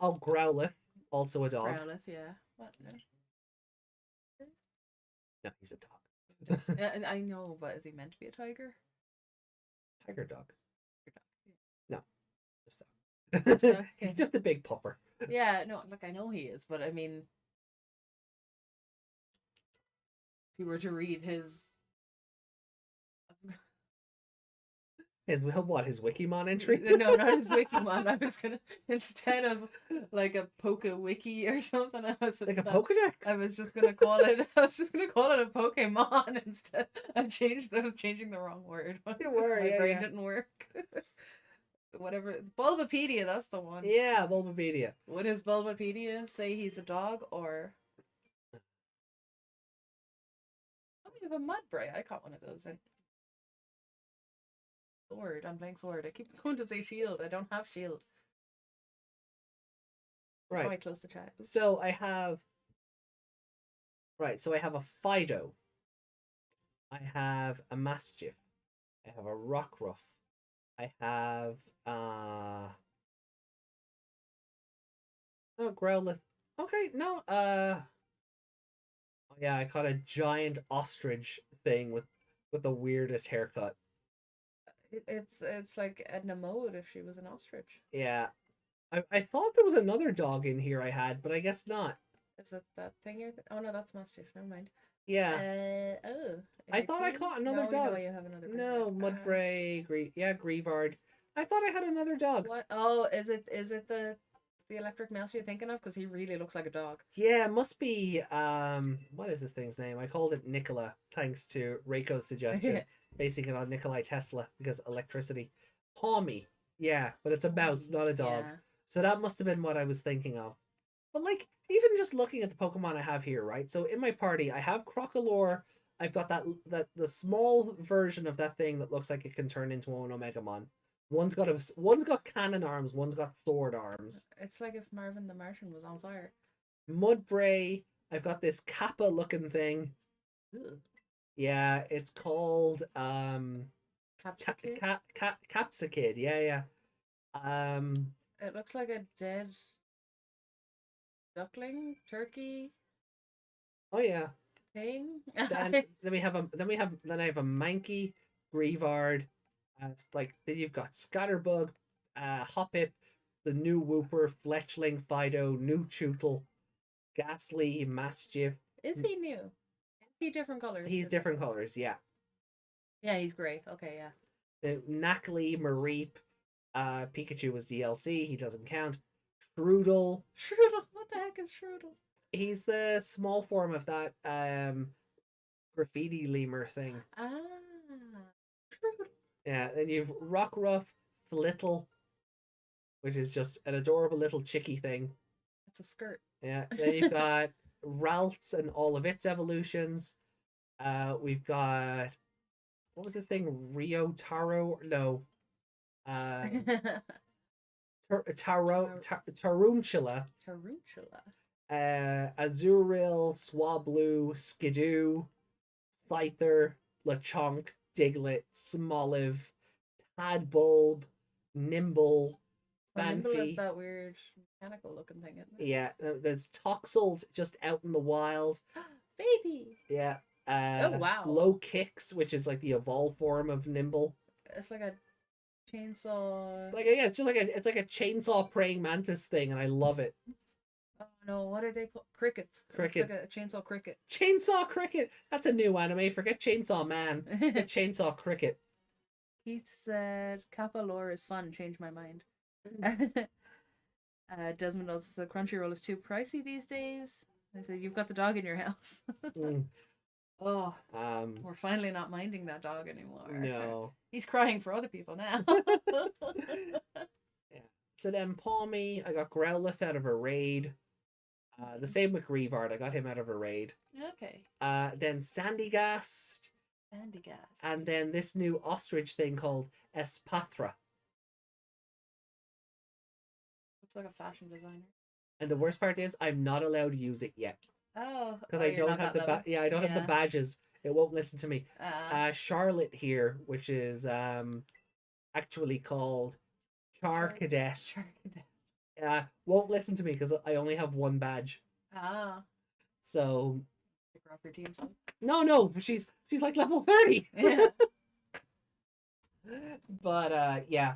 oh Growlithe, also a dog. Growlithe, yeah. What? No. No, he's a dog. Yeah, I know, but is he meant to be a tiger? Tiger dog. No, just dog. Just dog. He's Okay. just a big pupper. Yeah, no, like I know he is, but I mean, if you were to read his His Wikimon entry? no, not his Wikimon. I was gonna instead of like a Poke Wiki or something. I was Like a Pokedex. I was just gonna call it. I was just gonna call it a Pokemon instead. I was changing the wrong word. You were, My yeah, brain yeah. didn't work. Whatever. Bulbapedia. That's the one. Yeah, Bulbapedia. Would his Bulbapedia say he's a dog or? Oh, we have a Mudbray. I caught one of those. Sword. I'm playing Sword. I keep going to say Shield. I don't have Shield. Right. Quite close to chat. So I have. Right, so I have a Fido. I have a Mastiff. I have a Rockruff. I have oh Growlithe. Okay, no, oh yeah, I caught a giant ostrich thing with the weirdest haircut. It's like Edna Mode if she was an ostrich. Yeah. I thought there was another dog in here I had, but I guess not. Is it that thing you're? Oh no, that's Mastiff. Never mind. Yeah. Oh. I thought I caught another no, dog. No, you have another. No, Mudbray, Grievard. I thought I had another dog. What? Oh, is it the electric mouse you're thinking of? Because he really looks like a dog. Yeah, it must be what is this thing's name? I called it Nikola, thanks to Reiko's suggestion. Basing it on Nikolai Tesla because electricity. Palmy. Yeah, but it's a mouse, not a dog. Yeah. So that must have been what I was thinking of. But like, even just looking at the Pokemon I have here, right? So in my party, I have Crocolore. I've got that the small version of that thing that looks like it can turn into an Omegamon. One's got cannon arms, one's got sword arms. It's like if Marvin the Martian was on fire. Mudbray. I've got this Kappa looking thing. Ugh. Yeah, it's called Capsicid? Capsicid. Yeah, yeah. It looks like a dead duckling, turkey Oh yeah. thing. Then I have a Mankey, Grievard, Like then you've got Scatterbug, Hoppip, the new Whooper, Fletchling, Fido, new Tootle, Ghastly, Mastiff. Is he new? Is he different colors? He's different colors, yeah. Yeah, he's great. Okay, yeah. The Knackley, Mareep, Pikachu was DLC. He doesn't count. Strudel. Strudel. What the heck is Strudel? He's the small form of that graffiti lemur thing. Ah, Strudel. Yeah, then you've Rockruff, Flittle, which is just an adorable little chicky thing. It's a skirt. Yeah, then you've got Ralts and all of its evolutions. We've got what was this thing? Rio Taro? No. Taruntula. Taruntula. Azuril, Swablu, Skidoo, Scyther, Lechonk, Diglett, Smoliv, Tadbulb, Nimble, Nimble is Fanfi. that weird mechanical looking thing, isn't it? Yeah, there's Toxels just out in the wild. Baby. Yeah. Oh wow. Low Kicks, which is like the evolved form of Nimble. It's like a chainsaw. Like yeah, it's like a chainsaw praying mantis thing, and I love it. Oh no, what are they called? Crickets. Crickets. It's like a chainsaw cricket. Chainsaw Cricket. That's a new anime. Forget Chainsaw Man. Get Chainsaw Cricket. Keith said Kappa lore is fun. Changed my mind. Desmond also said Crunchyroll is too pricey these days. I said you've got the dog in your house. Oh, we're finally not minding that dog anymore. No. He's crying for other people now. Yeah. So then Palmy, I got Growlithe out of a raid. The same with Grievard, I got him out of a raid. Okay. Then Sandygast. Sandygast. And then this new ostrich thing called Espathra. Looks like a fashion designer. And the worst part is I'm not allowed to use it yet. Oh, because I don't have the I don't have the badges. It won't listen to me. Charlotte here, which is actually called Char Cadet. Char Cadet. Won't listen to me because I only have one badge. Ah. So. Pick her off your team, son. No, she's like level 30. Yeah. But yeah.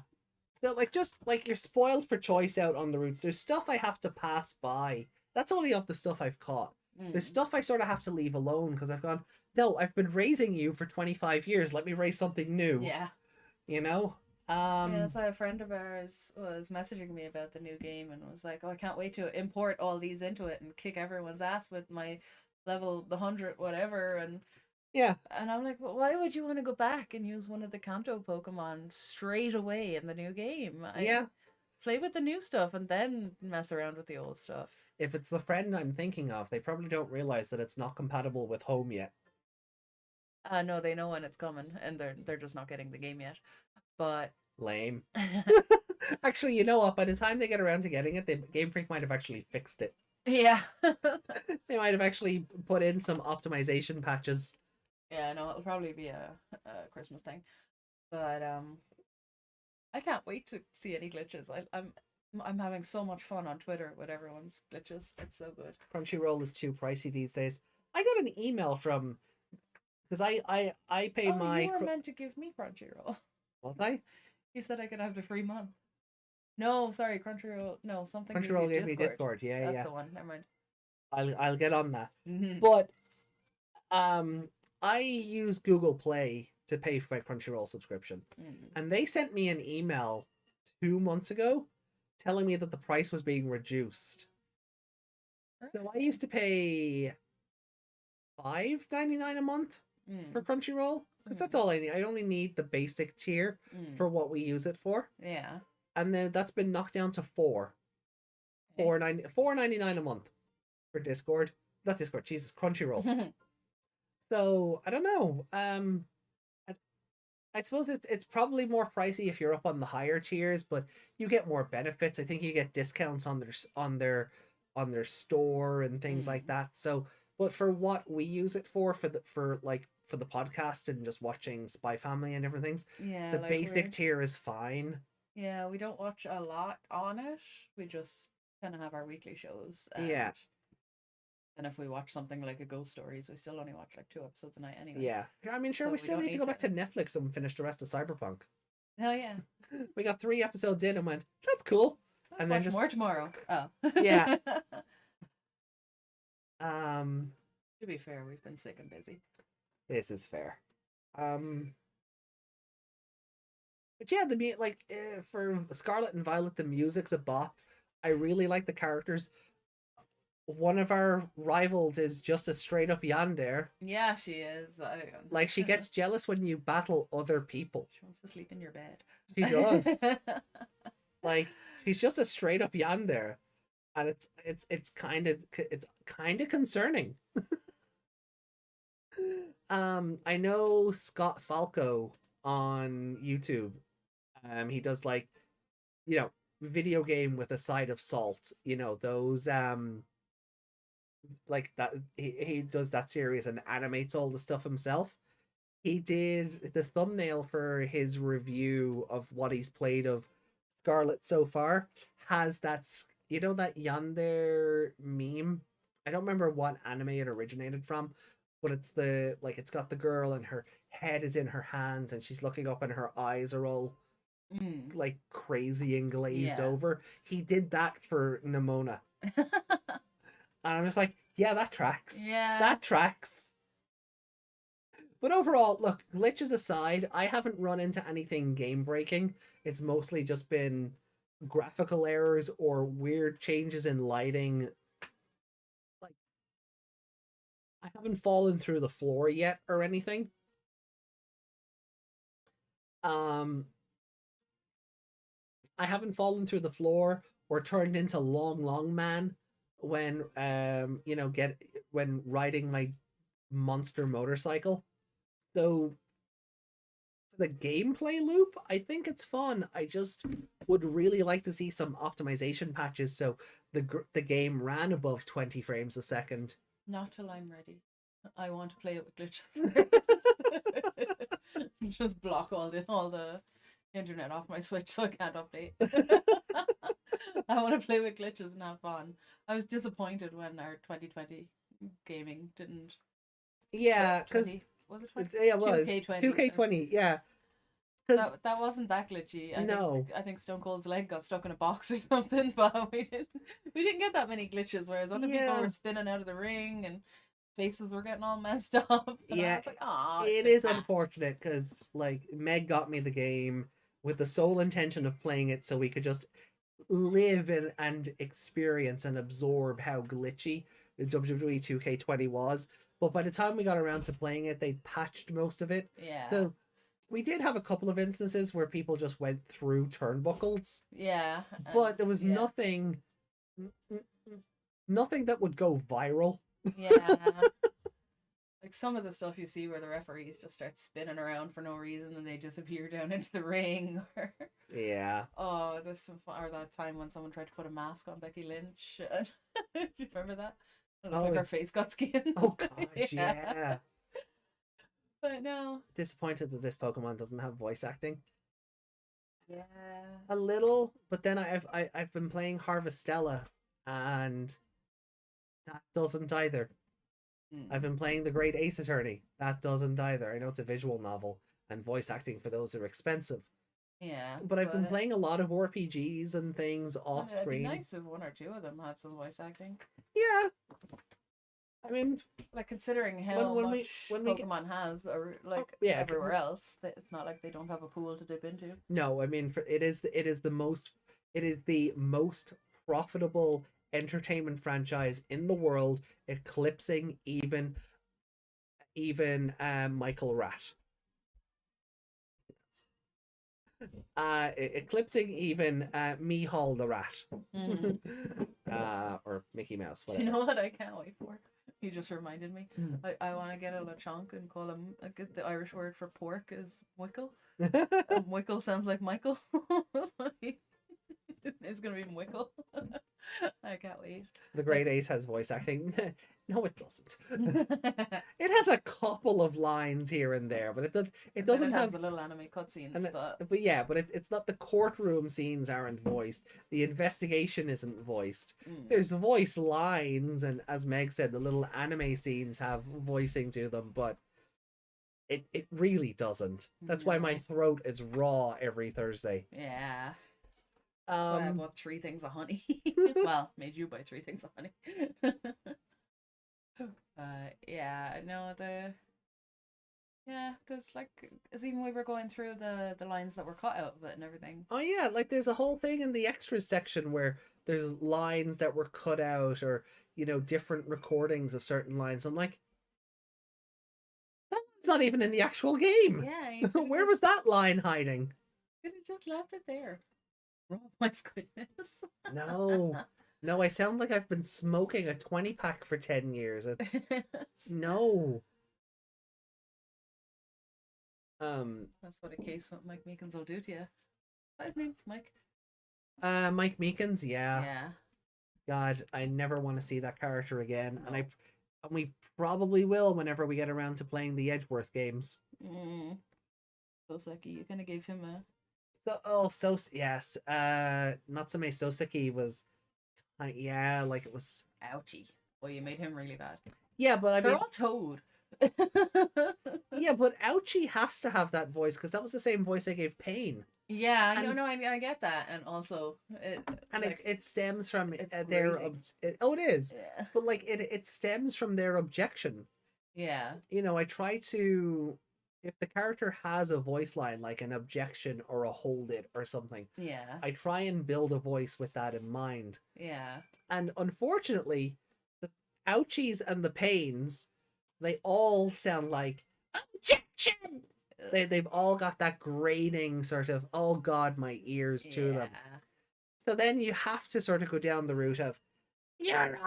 So like just like you're spoiled for choice out on the routes. There's stuff I have to pass by. That's only of the stuff I've caught. There's stuff I sort of have to leave alone because I've gone, no, I've been raising you for 25 years. Let me raise something new. Yeah. You know? Yeah, that's why a friend of ours was messaging me about the new game and was like, oh, I can't wait to import all these into it and kick everyone's ass with my level, the 100, whatever. And yeah. And I'm like, well, why would you want to go back and use one of the Kanto Pokemon straight away in the new game? Yeah. Play with the new stuff and then mess around with the old stuff. If it's the friend I'm thinking of, they probably don't realize that it's not compatible with home yet. No, they know when it's coming, and they're just not getting the game yet. But lame. Actually, you know what? By the time they get around to getting it, Game Freak might have actually fixed it. Yeah. They might have actually put in some optimization patches. Yeah, no, it'll probably be a Christmas thing. But I can't wait to see any glitches. I'm having so much fun on Twitter with everyone's glitches. It's so good. Crunchyroll is too pricey these days. I got an email from because I pay my. You were meant to give me Crunchyroll. Was I? He said I could have the free month. No, sorry, Crunchyroll. No, something. Crunchyroll gave me Discord. Yeah, That's the one. Never mind. I'll get on that. Mm-hmm. But I use Google Play to pay for my Crunchyroll subscription, and they sent me an email 2 months ago telling me that the price was being reduced. So I used to pay $5.99 a month for Crunchyroll because that's all I need. I only need the basic tier for what we use it for. Yeah. And then that's been knocked down to $4.99 a month for Discord. Not Discord, Jesus, Crunchyroll. So I don't know. I suppose it's probably more pricey if you're up on the higher tiers, but you get more benefits. I think you get discounts on their store and things like that. So, but for what we use it for the podcast and just watching Spy Family and different things, yeah, the basic tier is fine. Yeah, we don't watch a lot on it. We just kind of have our weekly shows. Yeah. And if we watch something like a Ghost Stories, we still only watch like 2 episodes a night anyway. Yeah. I mean, sure, So we still don't need to go back to Netflix and finish the rest of Cyberpunk. Oh yeah. We got 3 episodes in and went, that's cool. Let's And then watch just more tomorrow. Oh. yeah. Um, To be fair, we've been sick and busy. this is fair. But yeah, for Scarlet and Violet, the music's a bop. I really like the characters. One of our rivals is just a straight up yandere. Yeah, she is. Like, she gets jealous when you battle other people. She wants to sleep in your bed. She does. Like, she's just a straight up yandere, and it's kind of concerning. I know Scott Falco on YouTube. He does like, video game with a side of salt. Those like that. He does that series and animates all the stuff himself. He did the thumbnail for his review of what he's played of Scarlet so far. Has that that yandere meme? I don't remember what anime it originated from, but it's got the girl and her head is in her hands and she's looking up and her eyes are all like crazy and glazed over. He did that for Nimona. And I'm just like, yeah, that tracks. Yeah. That tracks. But overall, look, glitches aside, I haven't run into anything game breaking. It's mostly just been graphical errors or weird changes in lighting. Like, I haven't fallen through the floor yet or anything. I haven't fallen through the floor or turned into Long Man when when riding my monster motorcycle. So the gameplay loop, I think it's fun. I just would really like to see some optimization patches so the game ran above 20 frames a second. Not till I'm ready. I want to play it with glitches first. Just block all the internet off my Switch so I can't update. I want to play with glitches and have fun. I was disappointed when our 2020 gaming didn't. Yeah, because was it 20? Yeah, it was 2K20. 2K20. Yeah, that wasn't that glitchy. I think Stone Cold's leg got stuck in a box or something, but we didn't get that many glitches. Whereas other people were spinning out of the ring and faces were getting all messed up. And I was like, "Aw, it is unfortunate because like Meg got me the game with the sole intention of playing it so we could just live and experience and absorb how glitchy the WWE 2K20 was. But by the time we got around to playing it, they patched most of it. Yeah. So we did have a couple of instances where people just went through turnbuckles. Yeah. But there was nothing that would go viral. Yeah. Like some of the stuff you see where the referees just start spinning around for no reason and they disappear down into the ring. Or... Yeah. Oh, there's some fun. Or that time when someone tried to put a mask on Becky Lynch. Do you remember that? Like her face got skinned. Oh god, yeah. But no. Disappointed that this Pokemon doesn't have voice acting. Yeah. A little, but then I've been playing Harvestella and that doesn't either. I've been playing The Great Ace Attorney. That doesn't either. I know it's a visual novel and voice acting for those are expensive. Yeah. But I've been playing a lot of RPGs and things off screen. It'd be nice if one or two of them had some voice acting. Yeah. I mean, like considering how much Pokemon has, or like everywhere else, it's not like they don't have a pool to dip into. No, I mean, it is the most profitable entertainment franchise in the world, eclipsing even Michael Rat. Eclipsing even Mihal the Rat. Or Mickey Mouse. Whatever. You know what I can't wait for? You just reminded me. I want to get a Lechonk and call him. Get the Irish word for pork is Wickle. Wickle sounds like Michael. It's gonna be Wickle. I can't wait. The Great Ace has voice acting. No, it doesn't. It has a couple of lines here and there, but it doesn't have the little anime cutscenes. But it's not, the courtroom scenes aren't voiced. The investigation isn't voiced. There's voice lines, and as Meg said, the little anime scenes have voicing to them, but It really doesn't. That's why my No. throat is raw every Thursday. Yeah. That's why I Um, bought 3 things of honey. Well, made you buy 3 things of honey. Yeah, no, there's like, as even we were going through the lines that were cut out of it and everything. oh yeah, like there's a whole thing in the extras section where there's lines that were cut out, or different recordings of certain lines. I'm like, that one's not even in the actual game. Yeah, you Where was that line hiding? could have just left it there. Oh my goodness. No. No, I sound like I've been smoking a 20-pack for 10 years. It's no. That's what a case of Mike Meekins will do to you. What's his name? Mike? Mike Meekins, yeah. Yeah. God, I never want to see that character again. No. And we probably will whenever we get around to playing the Edgeworth games. Soseki, you kind of gave him a... Yes. Natsume Soseki was, yeah, like it was. Ouchie. Well, you made him really bad. Yeah, but I They're mean, all Toad. yeah, but Ouchie has to have that voice because that was the same voice I gave Pain. Yeah, And- no, I get that, and also It stems from it's their grating. it is, Yeah. but like it stems from their objection. Yeah. I try to, if the character has a voice line like an objection or a hold it or something, Yeah. I try and build a voice with that in mind. Yeah. And unfortunately, the Ouchies and the Pains, they all sound like objection. They've all got that grating sort of, oh god, my ears to them. So then you have to sort of go down the route of, Your Honor,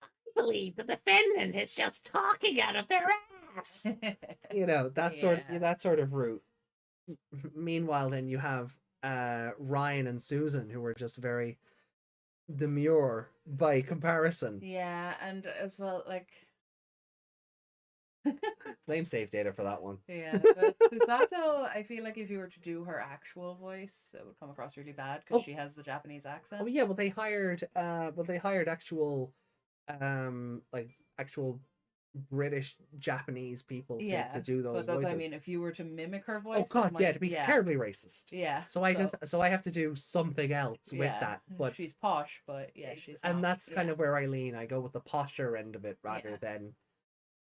I believe the defendant is just talking out of their ass. That sort of route. Meanwhile, then you have Ryan and Susan, who are just very demure by comparison. Yeah, and as well, like... Blame save data for that one. Yeah, but Susato, I feel like if you were to do her actual voice, it would come across really bad because she has the Japanese accent. Oh yeah, well they hired actual actual British Japanese people to do those but that's voices. what I mean. If you were to mimic her voice, Oh god, yeah, to be terribly racist. Yeah. So I have to do something else with that. But she's posh, but yeah, she's and not. that's kind of where I lean. I go with the posture end of it rather than.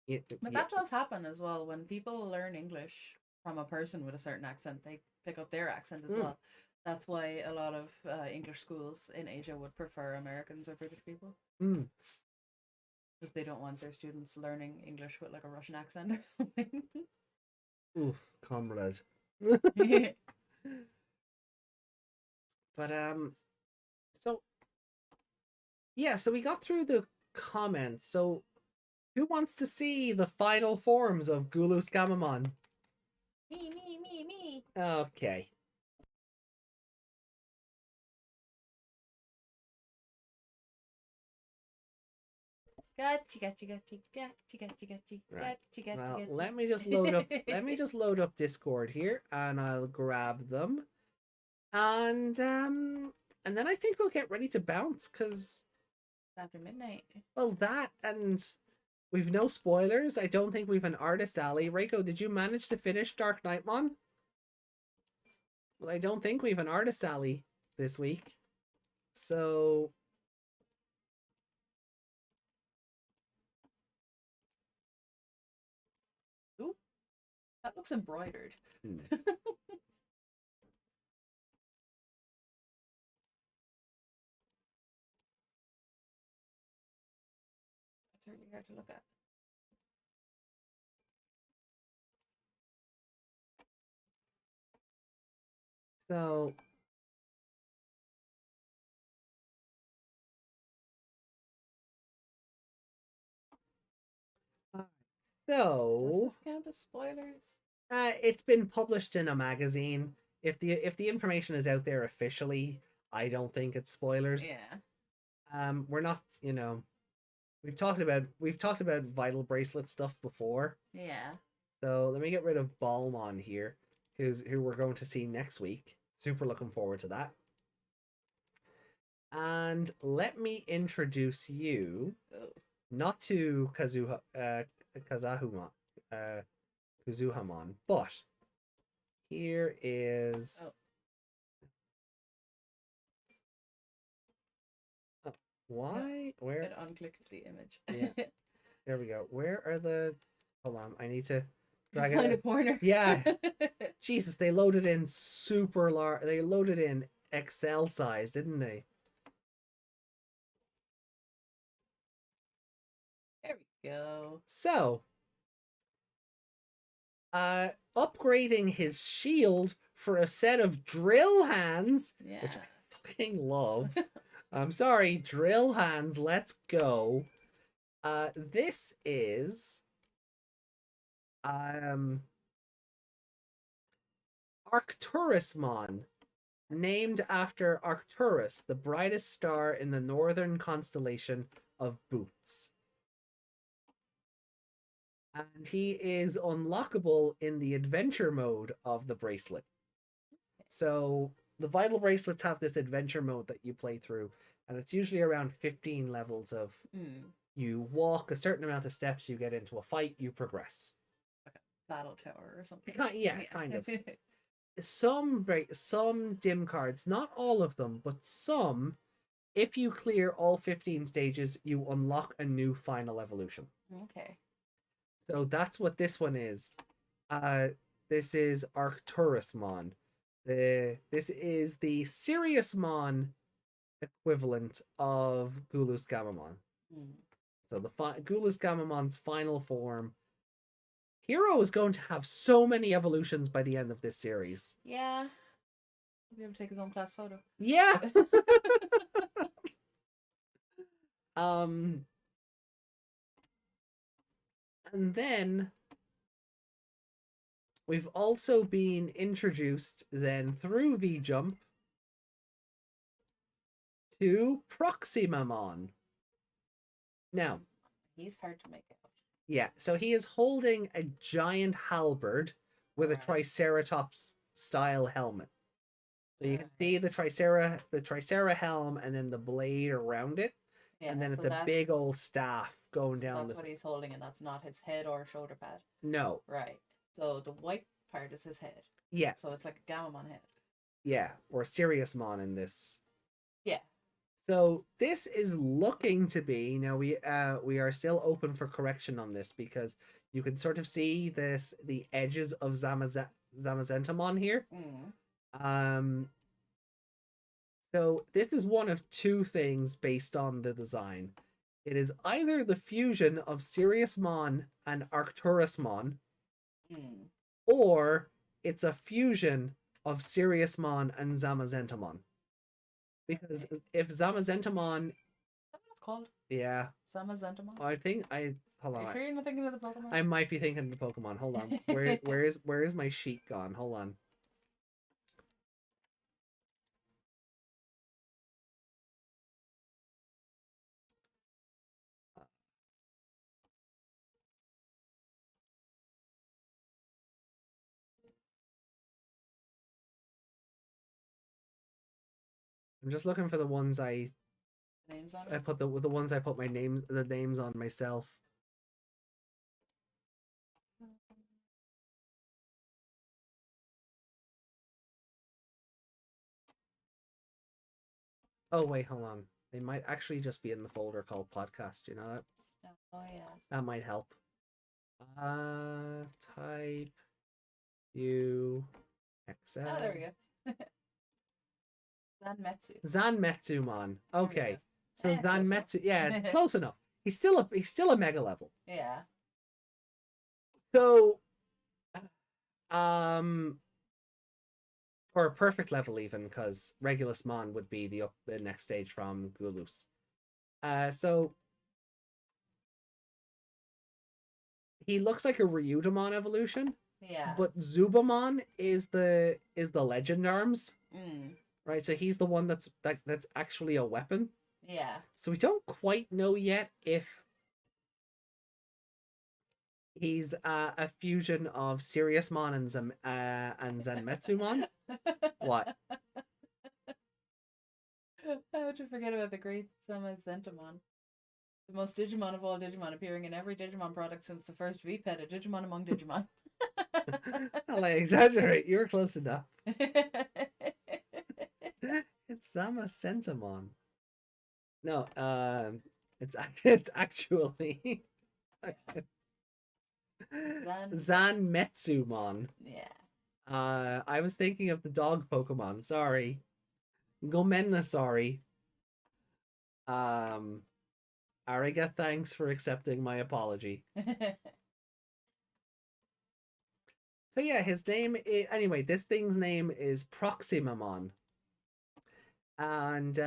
But that does happen as well when people learn English from a person with a certain accent. They pick up their accent as well. That's why a lot of English schools in Asia would prefer Americans or British people. Because they don't want their students learning English with like a Russian accent or something. Oof, comrade. But so we got through the comments. So who wants to see the final forms of Gulus Gamamon? Me. Okay. Gotcha. Right. Well, let me just load up Discord here, and I'll grab them, and then I think we'll get ready to bounce because after midnight. Well, that and we've no spoilers. I don't think we've an artist alley. Reiko, did you manage to finish Dark Knightmon? Well, I don't think we've an artist alley this week, so. Ooh, that looks embroidered. It's really hard to look at. So. Does this count as spoilers? It's been published in a magazine. If the information is out there officially, I don't think it's spoilers. Yeah. We're not, we've talked about Vital Bracelet stuff before. Yeah. So let me get rid of Balmon here, who we're going to see next week. Super looking forward to that. And let me introduce you, not to Kazahuma, Kuzuhamon. But here is why? Where? It unclicked the image. Yeah. There we go. Where are the? Hold on. I need to drag Find it. a corner. Yeah. Jesus, they loaded in super large. They loaded in Excel size, didn't they? There we go. So, upgrading his shield for a set of drill hands, Yeah. which I fucking love. I'm sorry, drill hands. Let's go. This is Arcturusmon, named after Arcturus, the brightest star in the northern constellation of Boots. And he is unlockable in the adventure mode of the bracelet. So the vital bracelets have this adventure mode that you play through, and it's usually around 15 levels of you walk a certain amount of steps, you get into a fight, you progress. Battle tower or something. Yeah, kind of. Some dim cards, not all of them, but some, if you clear all 15 stages, you unlock a new final evolution. Okay. So that's what this one is. This is Arcturusmon. This is the Siriusmon equivalent of Gulus Gamamon. So the Gulus Gamamon's final form. Hero is going to have so many evolutions by the end of this series. Yeah. He'll be able to take his own class photo. Yeah. And then we've also been introduced then through V-Jump to Proximamon. Now, he's hard to make out. Yeah, so he is holding a giant halberd with a Triceratops style helmet. So you can see the Tricera helm and then the blade around it. Yeah, and then it's a big old staff going down. That's what he's holding, and that's not his head or shoulder pad. No. Right. So the white part is his head. Yeah. So it's like a Gamamon head. Yeah, or Siriusmon in this. Yeah. So this is looking to be, now we are still open for correction on this because you can sort of see the edges of Zamazentamon here. So this is one of two things based on the design. It is either the fusion of Siriusmon and Arcturusmon, or it's a fusion of Siriusmon and Zamazentamon. Because if Zamazentamon... That's what it's called? Yeah. Zamazentamon? Hold on. Are you sure you're not thinking of the Pokemon? I might be thinking of the Pokemon. Hold on. Where is my sheet gone? Hold on. I'm just looking for the ones names on. I put the ones I put the names on myself. Oh wait, hold on. They might actually just be in the folder called podcast. You know that? Oh yeah. That might help. Type U Excel. Oh, there we go. Zanmetsumon. Okay. So Zanmetsu, yeah, close enough. He's still a mega level. Yeah. So or a perfect level even, because Regulusmon would be the next stage from Gulus. So he looks like a Ryudamon evolution. Yeah. But Zubamon is the legend arms. Right, so he's the one that's actually a weapon. Yeah. So we don't quite know yet if he's a fusion of Siriusmon and Zanmetsumon. What? How would you forget about the great Zamazentamon? The most Digimon of all Digimon, appearing in every Digimon product since the first V-Pet, a Digimon among Digimon. I'll exaggerate. You were close enough. It's Sama Sentamon. No, it's actually Zan Metsumon. Yeah. I was thinking of the dog Pokemon. Sorry. Gomenna, sorry. Ariga, thanks for accepting my apology. So yeah, his name is, anyway, this thing's name is Proximamon. And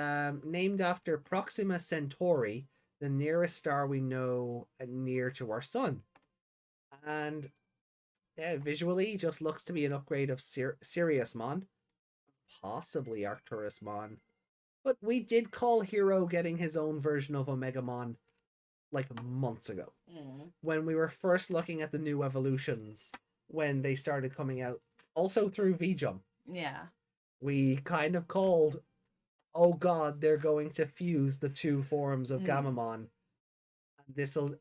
named after Proxima Centauri, the nearest star we know near to our sun. And yeah, visually just looks to be an upgrade of Siriusmon, possibly Arcturusmon. But we did call Hero getting his own version of Omegamon like months ago. When we were first looking at the new evolutions, when they started coming out, also through VJump. Yeah. We kind of called, oh god, they're going to fuse the two forms of Gamamon.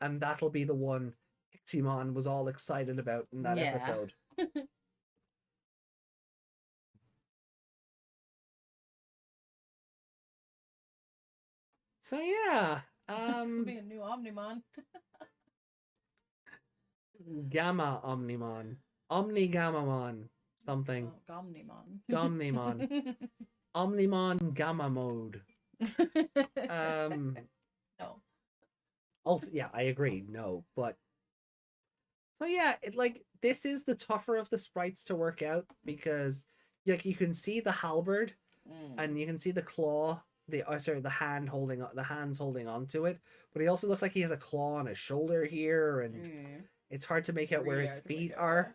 And that'll be the one Piximon was all excited about in that episode. So yeah, could be a new Omnimon. Gamma Omnimon, Omni-Gamamon, something. Oh, Gomnimon. Gomnimon. Omnimon Gamma Mode. No. Also, yeah, I agree. No, but so yeah, this is the tougher of the sprites to work out because like you can see the halberd and you can see the claw, the hands holding onto it, but he also looks like he has a claw on his shoulder here, and it's hard to make out where his feet are.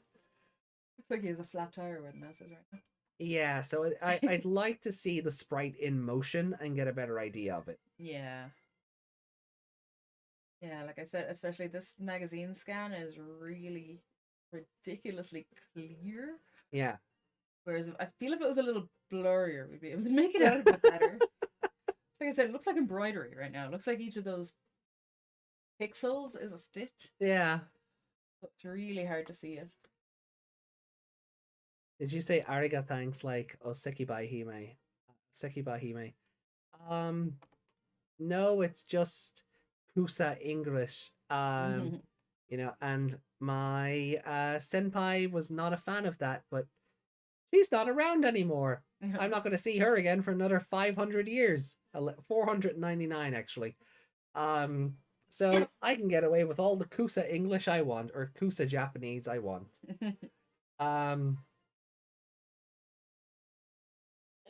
Looks like he has a flat tire where the mouse is right now. Yeah, so I'd like to see the sprite in motion and get a better idea of it. Yeah. Yeah, like I said, especially this magazine scan is really ridiculously clear. Yeah. Whereas I feel if it was a little blurrier, we'd be able to make it out a bit better. Like I said, it looks like embroidery right now. It looks like each of those pixels is a stitch. Yeah. But it's really hard to see it. Did you say ariga thanks like Osekibai Hime? Sekiba Hime. No, it's just Kusa English. You know, and my senpai was not a fan of that, but she's not around anymore. I'm not going to see her again for another 500 years. 499 actually. So I can get away with all the Kusa English I want, or Kusa Japanese I want.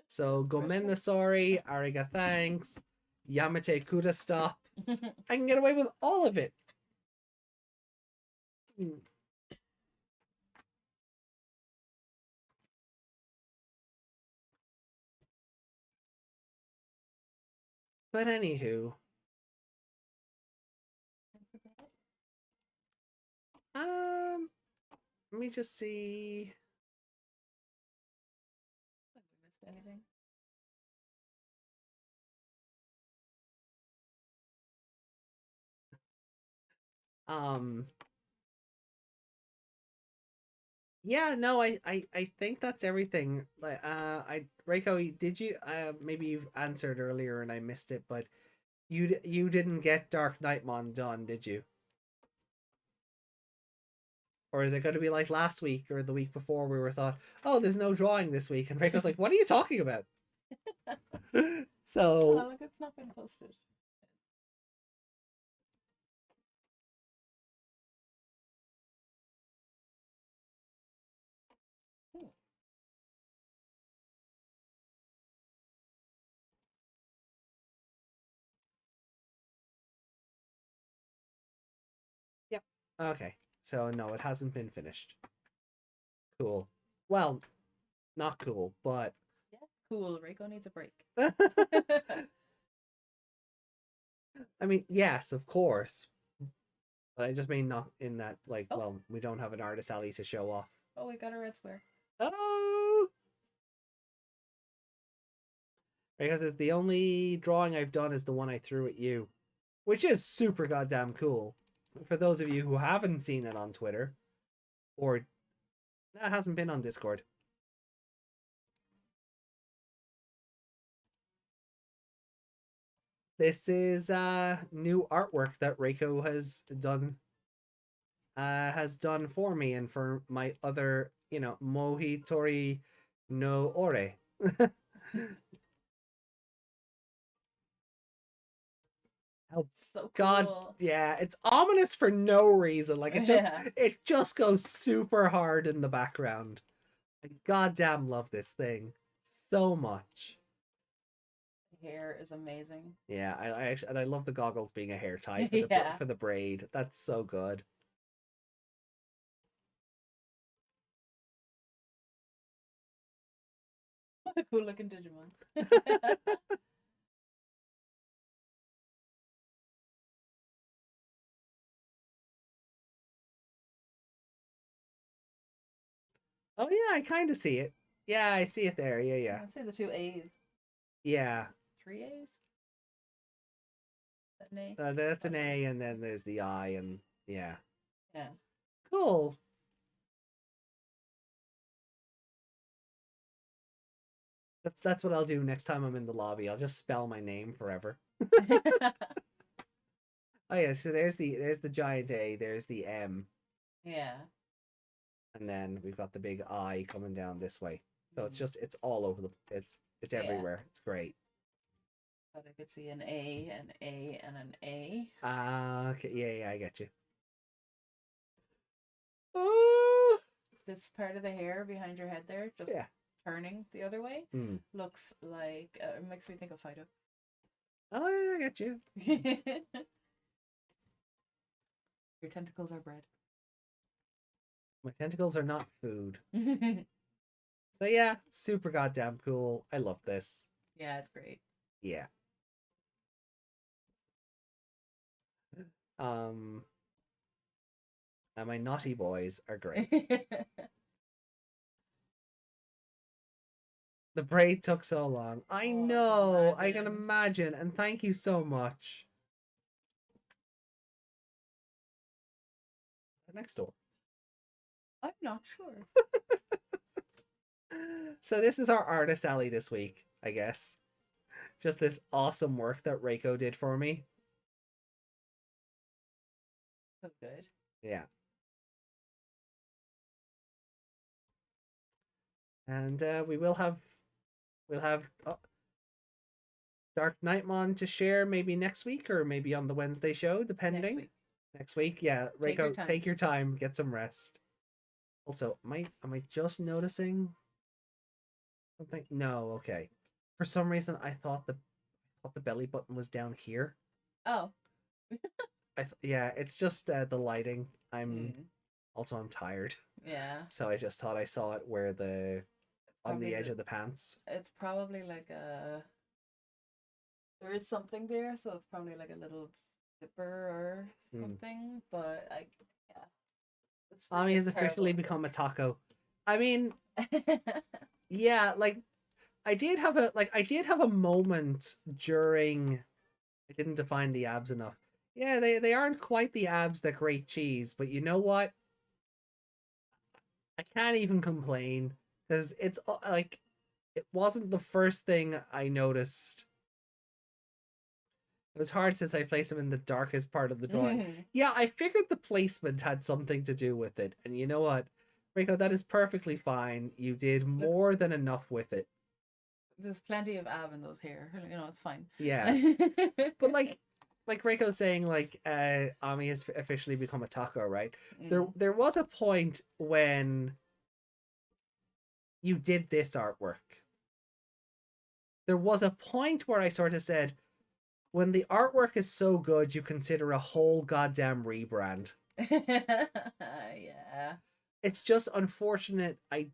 So Gomenna sorry, ariga thanks, Yamate Kuda stop. I can get away with all of it. But anywho, let me just see. Have we missed anything? Yeah, no, I think that's everything. Like Reiko, did you maybe you've answered earlier and I missed it, but you didn't get Dark Knightmon done, did you? Or is it going to be like last week or the week before we were thought, oh, there's no drawing this week, and Reiko's like, what are you talking about? So look, it's not been posted. Yep. Okay. So no, it hasn't been finished. Cool. Well, not cool, but yeah, cool. Reiko needs a break. I mean, yes, of course. But I just mean not in that, like, well, we don't have an artist alley to show off. Oh, we got a red square. Oh! Because it's the only drawing I've done is the one I threw at you, which is super goddamn cool. For those of you who haven't seen it on Twitter, or That hasn't been on Discord. This is new artwork that Reiko has done for me and for my other, Mohi Tori no Ore. Oh So God, cool. yeah, it's ominous for no reason. Like Yeah. it just goes super hard in the background. I goddamn love this thing so much. Hair is amazing. Yeah, I actually, and I love the goggles being a hair tie Yeah. for the braid. That's so good. What a cool looking Digimon. Oh yeah, I kind of see it. Yeah, I see it there. Yeah, yeah, I see the two A's. yeah. Three A's? An A? That's an Possibly. A, and then there's the I, and yeah, Yeah. cool. That's what I'll do next time I'm in the lobby. I'll just spell my name forever. Oh yeah, so there's the giant A, there's the M, Yeah. and then we've got the big I coming down this way. So Mm. it's all over the it's Yeah. everywhere. It's great. But I could see an A, an A, and an A. Okay, yeah, yeah, I get you. Oh, This part of the hair behind your head there, just yeah. turning the other way, Hmm. looks like it makes me think of Fido. Oh yeah, I get you. Your tentacles are bread. My tentacles are not food. So yeah, super goddamn cool. I love this. Yeah, it's great. Yeah. Um, and my naughty boys are great. The braid took so long. I Oh, know. I I can can imagine. imagine. And thank you so much. Next door. I'm not sure. So this is our artist alley this week, I guess. Just this awesome work that Reiko did for me. So good. Yeah. And we'll have Dark Nightmon to share maybe next week or maybe on the Wednesday show, Next depending. week. Next week, yeah. Take your Reiko, time. take your time, get some rest. Also, am I just noticing something? No, okay. For some reason, I thought the belly button was down here. Oh. Yeah, it's just the lighting. Mm. I'm tired, Yeah. so I just thought I saw it where the on Probably the edge of the pants. it's probably like a there is something there, so it's probably like a little zipper or Mm. something. But yeah, it's Ami has officially terrible. become a taco. I mean, yeah, like I did have a moment during I didn't define the abs enough. Yeah, they aren't quite the abs that grate cheese, but you know what? I can't even complain because it's like it wasn't the first thing I noticed. It was hard since I placed them in the darkest part of the drawing. Yeah, I figured the placement had something to do with it, and you know what, Rico, that is perfectly fine. You did Look, more than enough with it. there's plenty of ab in those hair. You know, it's fine. Yeah, but like Reiko's saying, like Ami has officially become a taco, right? There was a point when you did this artwork. There was a point where I sort of said, when the artwork is so good, you consider a whole goddamn rebrand. Yeah. It's just unfortunate. I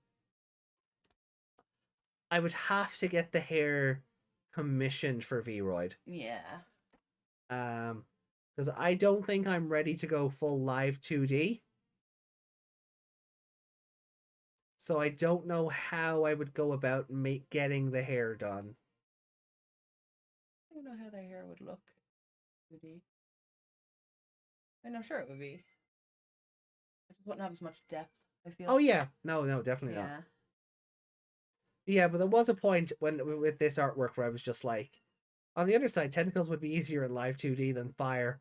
would have to get the hair commissioned for Vroid. Yeah. Because I don't think I'm ready to go full live 2D. So I don't know how I would go about getting the hair done. I don't know how their hair would look. Would be. I mean, I'm sure it would be. It just wouldn't have as much depth, I feel. Oh yeah, no, definitely not. Yeah. Yeah, but there was a point when with this artwork where I was just like, on the other side, tentacles would be easier in live 2D than fire.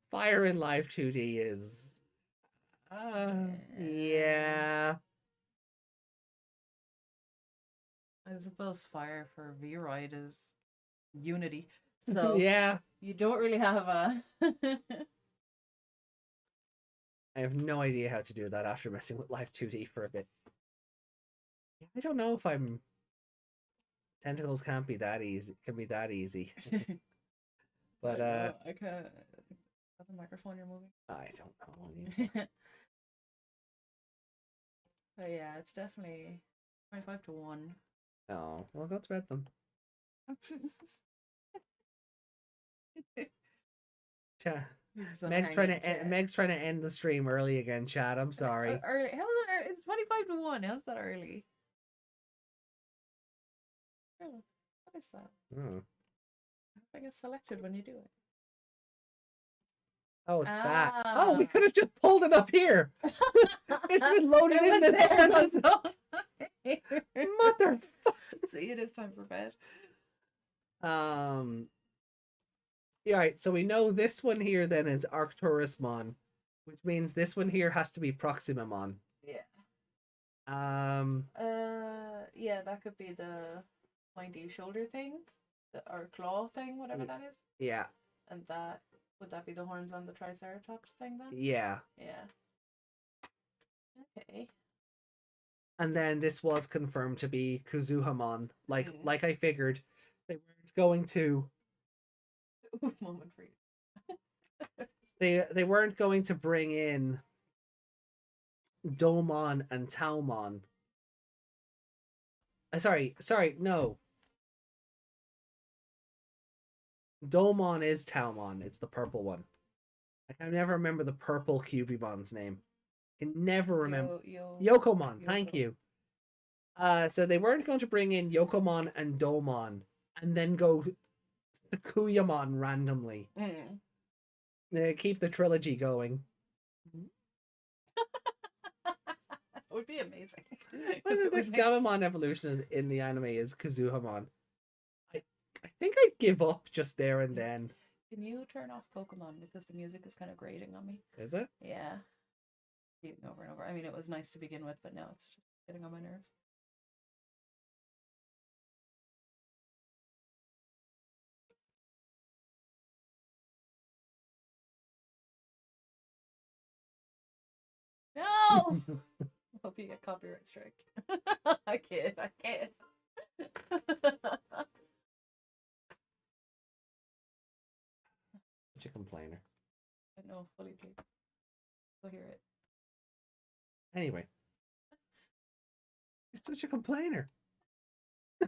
Fire in live 2D is, yeah. I suppose fire for V-Ride is Unity. So Yeah. you don't really have a. I have no idea how to do that after messing with live 2D for a bit. I don't know if I'm. Tentacles can't be that easy. Can be that easy. But I can't. That's the microphone you're moving. I don't know. But yeah, it's definitely 25 to 1. Oh, well, go to bed then. Chat. Meg's trying to end the stream early again, chat. I'm sorry. Early? How is it early? It's 25 to 1. How's that early? Oh, what is that? I get selected when you do it. Oh, it's that. Oh, we could have just pulled it up here. It's been loaded in this channel. Motherfucker. See, it is time for bed. Yeah, right, so we know this one here then is Arcturusmon, which means this one here has to be Proximamon. Yeah. Yeah, that could be the pointy shoulder thing, or claw thing, whatever that is. Yeah. And that would that be the horns on the Triceratops thing then? Yeah. Yeah. Okay. And then this was confirmed to be Kuzuhamon. Like I figured, they weren't going to. Moment for you. They weren't going to bring in Domon and Taumon. Sorry, no. Domon is Taumon. It's the purple one. I can never remember the purple Cubimon's name. I can never remember. Yokomon. Thank you. So they weren't going to bring in Yokomon and Domon and then go Sakuyamon randomly. They keep the trilogy going. It would be amazing. This Gamamon evolution is in the anime is Kazuhamon. I think I'd give up just there and then. Can you turn off Pokemon because the music is kind of grating on me? Is it? Yeah. Even over and over. I mean, it was nice to begin with, but now it's just getting on my nerves. No! Hope you get copyright strike. I can't. Such a complainer. I know, fully played. I'll hear it. Anyway. You're such a complainer.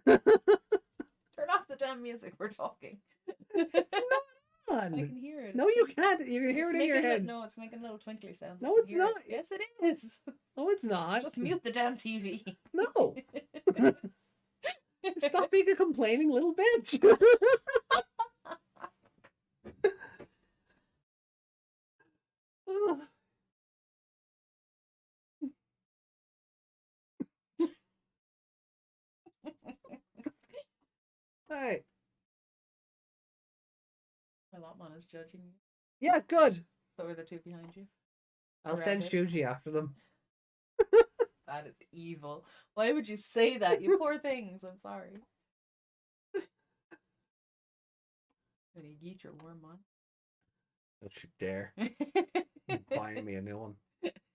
Turn off the damn music, we're talking. I can hear it. No, you can't. You can hear it in your head. No, it's making little twinkly sounds. No, it's not. Yes, it is. No, it's not. Just mute the damn TV. No. Stop being a complaining little bitch. Alright. My Lotmon is judging you. Yeah, good. So are the two behind you? I'll send Shuji after them. That is evil. Why would you say that? You poor things. I'm sorry. Gonna eat your worm on. Don't you dare. Buying me a new one.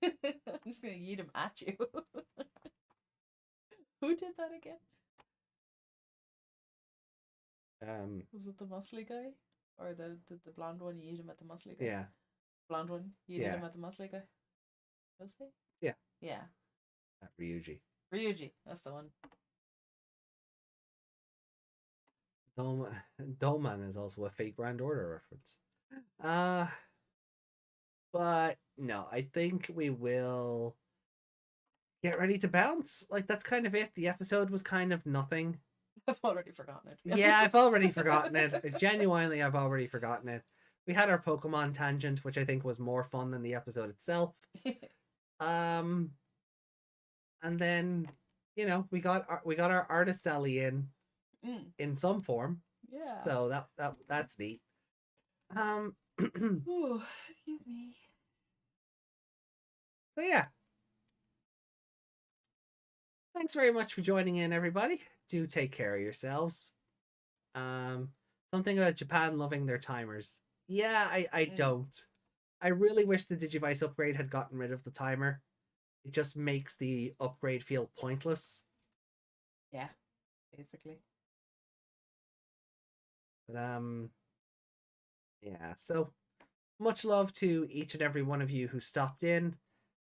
I'm just gonna eat him at you. Who did that again? Was it the muscly guy? Or the blonde one? You eat him at the muscly guy? Yeah. Blonde one? You eat him at the muscly guy? Mostly? Yeah. Yeah. At Ryuji. Ryuji, that's the one. Dolman is also a fake Grand Order reference. But no, I think we will get ready to bounce. Like, that's kind of it. The episode was kind of nothing. I've already forgotten it. Yeah, I've already forgotten it. Genuinely, I've already forgotten it. we had our Pokemon tangent, which I think was more fun than the episode itself. Um, and then we got our artist Sally in some form, Yeah. so that's neat. Oh, excuse me. So yeah, thanks very much for joining in, everybody. Do take care of yourselves. Something about Japan loving their timers. Yeah, I don't. I really wish the Digivice upgrade had gotten rid of the timer. It just makes the upgrade feel pointless. Yeah, basically. But yeah, so much love to each and every one of you who stopped in.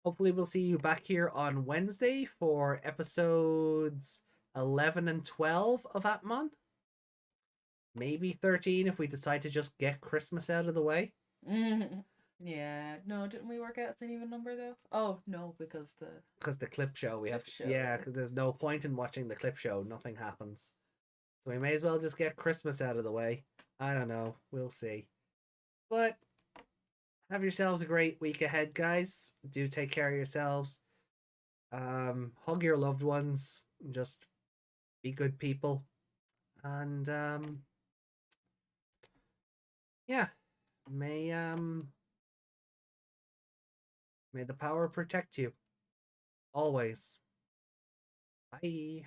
Hopefully we'll see you back here on Wednesday for episodes 11 and 12 of Atmon. Maybe 13 if we decide to just get Christmas out of the way. Yeah. No, didn't we work out it's an even number though? Oh no, because the clip show we clip have to, show. yeah, because there's no point in watching the clip show. Nothing happens. So we may as well just get Christmas out of the way. I don't know. We'll see. But have yourselves a great week ahead, guys. Do take care of yourselves. Hug your loved ones. Just be good people. And yeah, may may the power protect you always. Bye.